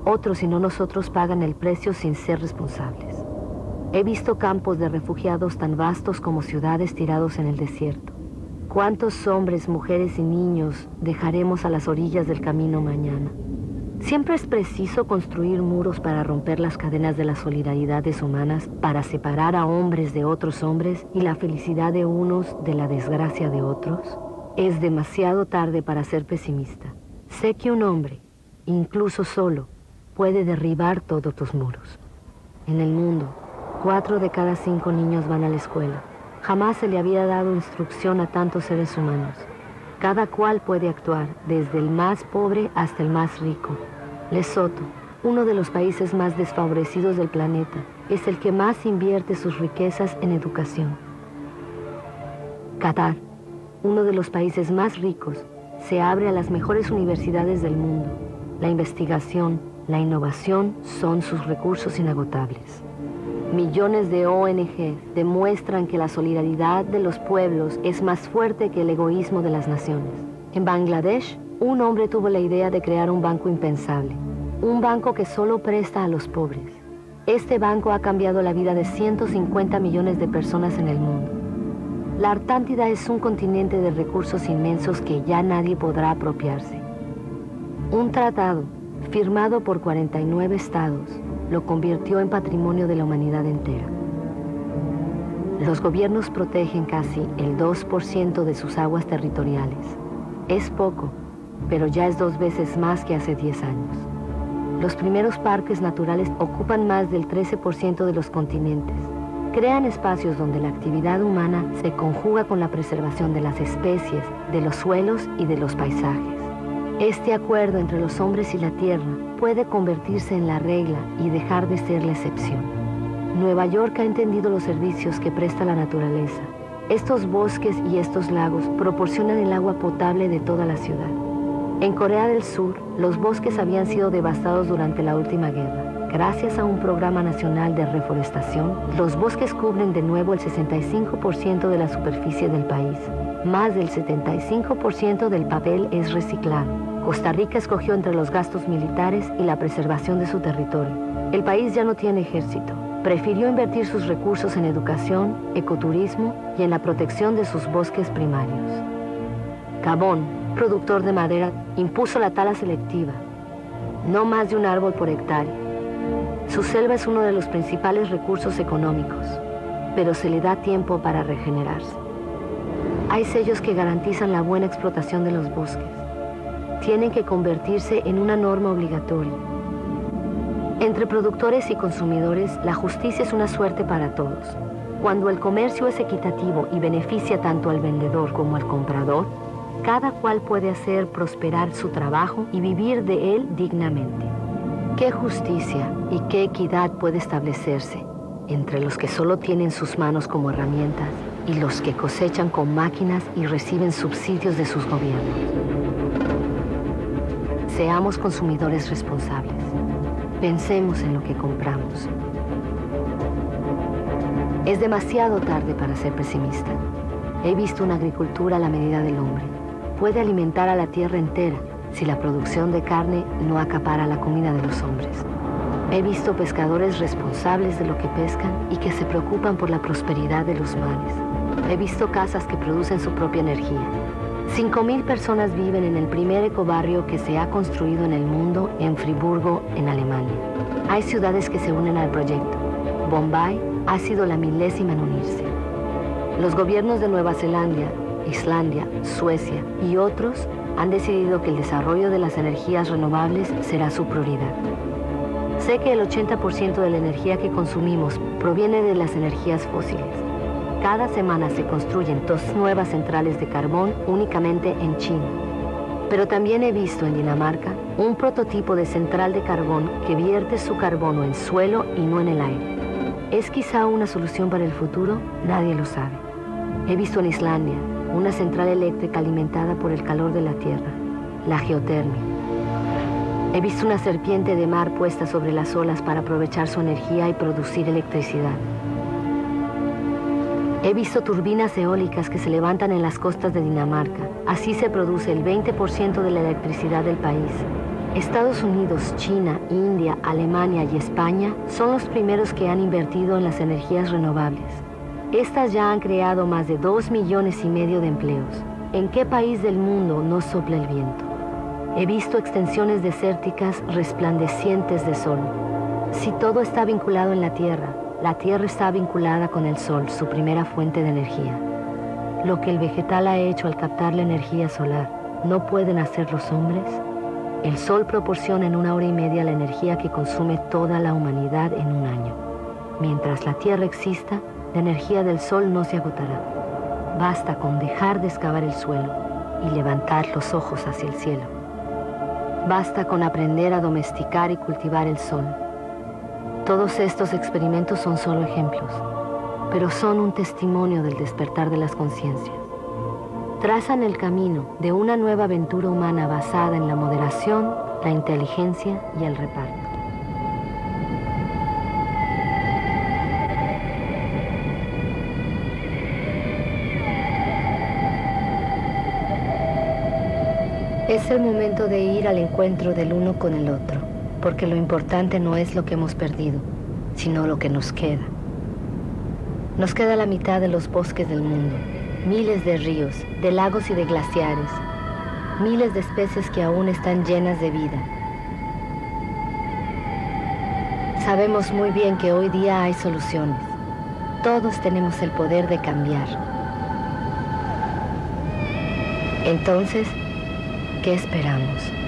Otros y no nosotros pagan el precio sin ser responsables. He visto campos de refugiados tan vastos como ciudades tirados en el desierto. ¿Cuántos hombres, mujeres y niños dejaremos a las orillas del camino mañana? Siempre es preciso construir muros para romper las cadenas de las solidaridades humanas, para separar a hombres de otros hombres y la felicidad de unos de la desgracia de otros. Es demasiado tarde para ser pesimista. Sé que un hombre, incluso solo, puede derribar todos tus muros. En el mundo, 4 de cada 5 niños van a la escuela. Jamás se le había dado instrucción a tantos seres humanos. Cada cual puede actuar, desde el más pobre hasta el más rico. Lesoto, uno de los países más desfavorecidos del planeta, es el que más invierte sus riquezas en educación. Qatar, uno de los países más ricos, se abre a las mejores universidades del mundo. La investigación, la innovación son sus recursos inagotables. Millones de ONG demuestran que la solidaridad de los pueblos es más fuerte que el egoísmo de las naciones. En Bangladesh, un hombre tuvo la idea de crear un banco impensable, un banco que solo presta a los pobres. Este banco ha cambiado la vida de 150 millones de personas en el mundo. La Artántida es un continente de recursos inmensos que ya nadie podrá apropiarse. Un tratado, firmado por 49 estados, lo convirtió en patrimonio de la humanidad entera. Los gobiernos protegen casi el 2% de sus aguas territoriales. Es poco, pero ya es 2 veces más que hace 10 años. Los primeros parques naturales ocupan más del 13% de los continentes. Crean espacios donde la actividad humana se conjuga con la preservación de las especies, de los suelos y de los paisajes. Este acuerdo entre los hombres y la tierra puede convertirse en la regla y dejar de ser la excepción. Nueva York ha entendido los servicios que presta la naturaleza. Estos bosques y estos lagos proporcionan el agua potable de toda la ciudad. En Corea del Sur, los bosques habían sido devastados durante la última guerra. Gracias a un programa nacional de reforestación, los bosques cubren de nuevo el 65% de la superficie del país. Más del 75% del papel es reciclado. Costa Rica escogió entre los gastos militares y la preservación de su territorio. El país ya no tiene ejército. Prefirió invertir sus recursos en educación, ecoturismo y en la protección de sus bosques primarios. Gabón, productor de madera, impuso la tala selectiva. No más de un árbol por hectárea. Su selva es uno de los principales recursos económicos, pero se le da tiempo para regenerarse. Hay sellos que garantizan la buena explotación de los bosques. Tienen que convertirse en una norma obligatoria. Entre productores y consumidores, la justicia es una suerte para todos. Cuando el comercio es equitativo y beneficia tanto al vendedor como al comprador, cada cual puede hacer prosperar su trabajo y vivir de él dignamente. ¿Qué justicia y qué equidad puede establecerse entre los que solo tienen sus manos como herramientas y los que cosechan con máquinas y reciben subsidios de sus gobiernos? Seamos consumidores responsables. Pensemos en lo que compramos. Es demasiado tarde para ser pesimista. He visto una agricultura a la medida del hombre. Puede alimentar a la tierra entera si la producción de carne no acapara la comida de los hombres. He visto pescadores responsables de lo que pescan y que se preocupan por la prosperidad de los mares. He visto casas que producen su propia energía. 5.000 personas viven en el primer ecobarrio que se ha construido en el mundo en Friburgo, en Alemania. Hay ciudades que se unen al proyecto. Bombay ha sido la 1000ª en unirse. Los gobiernos de Nueva Zelanda, Islandia, Suecia y otros han decidido que el desarrollo de las energías renovables será su prioridad. Sé que el 80% de la energía que consumimos proviene de las energías fósiles. Cada semana se construyen 2 nuevas centrales de carbón únicamente en China. Pero también he visto en Dinamarca un prototipo de central de carbón que vierte su carbono en suelo y no en el aire. ¿Es quizá una solución para el futuro? Nadie lo sabe. He visto en Islandia una central eléctrica alimentada por el calor de la tierra, la geotermia. He visto una serpiente de mar puesta sobre las olas para aprovechar su energía y producir electricidad. He visto turbinas eólicas que se levantan en las costas de Dinamarca. Así se produce el 20% de la electricidad del país. Estados Unidos, China, India, Alemania y España son los primeros que han invertido en las energías renovables. Estas ya han creado más de 2,5 millones de empleos. ¿En qué país del mundo no sopla el viento? He visto extensiones desérticas resplandecientes de sol. Si todo está vinculado en la Tierra está vinculada con el sol, su primera fuente de energía. Lo que el vegetal ha hecho al captar la energía solar, ¿no pueden hacer los hombres? El sol proporciona en 1 hora y media la energía que consume toda la humanidad en un año. Mientras la Tierra exista, la energía del Sol no se agotará. Basta con dejar de excavar el suelo y levantar los ojos hacia el cielo. Basta con aprender a domesticar y cultivar el Sol. Todos estos experimentos son solo ejemplos, pero son un testimonio del despertar de las conciencias. Trazan el camino de una nueva aventura humana basada en la moderación, la inteligencia y el reparto. Es el momento de ir al encuentro del uno con el otro, porque lo importante no es lo que hemos perdido, sino lo que nos queda. Nos queda la mitad de los bosques del mundo, miles de ríos, de lagos y de glaciares, miles de especies que aún están llenas de vida. Sabemos muy bien que hoy día hay soluciones. Todos tenemos el poder de cambiar. Entonces, ¿qué esperamos?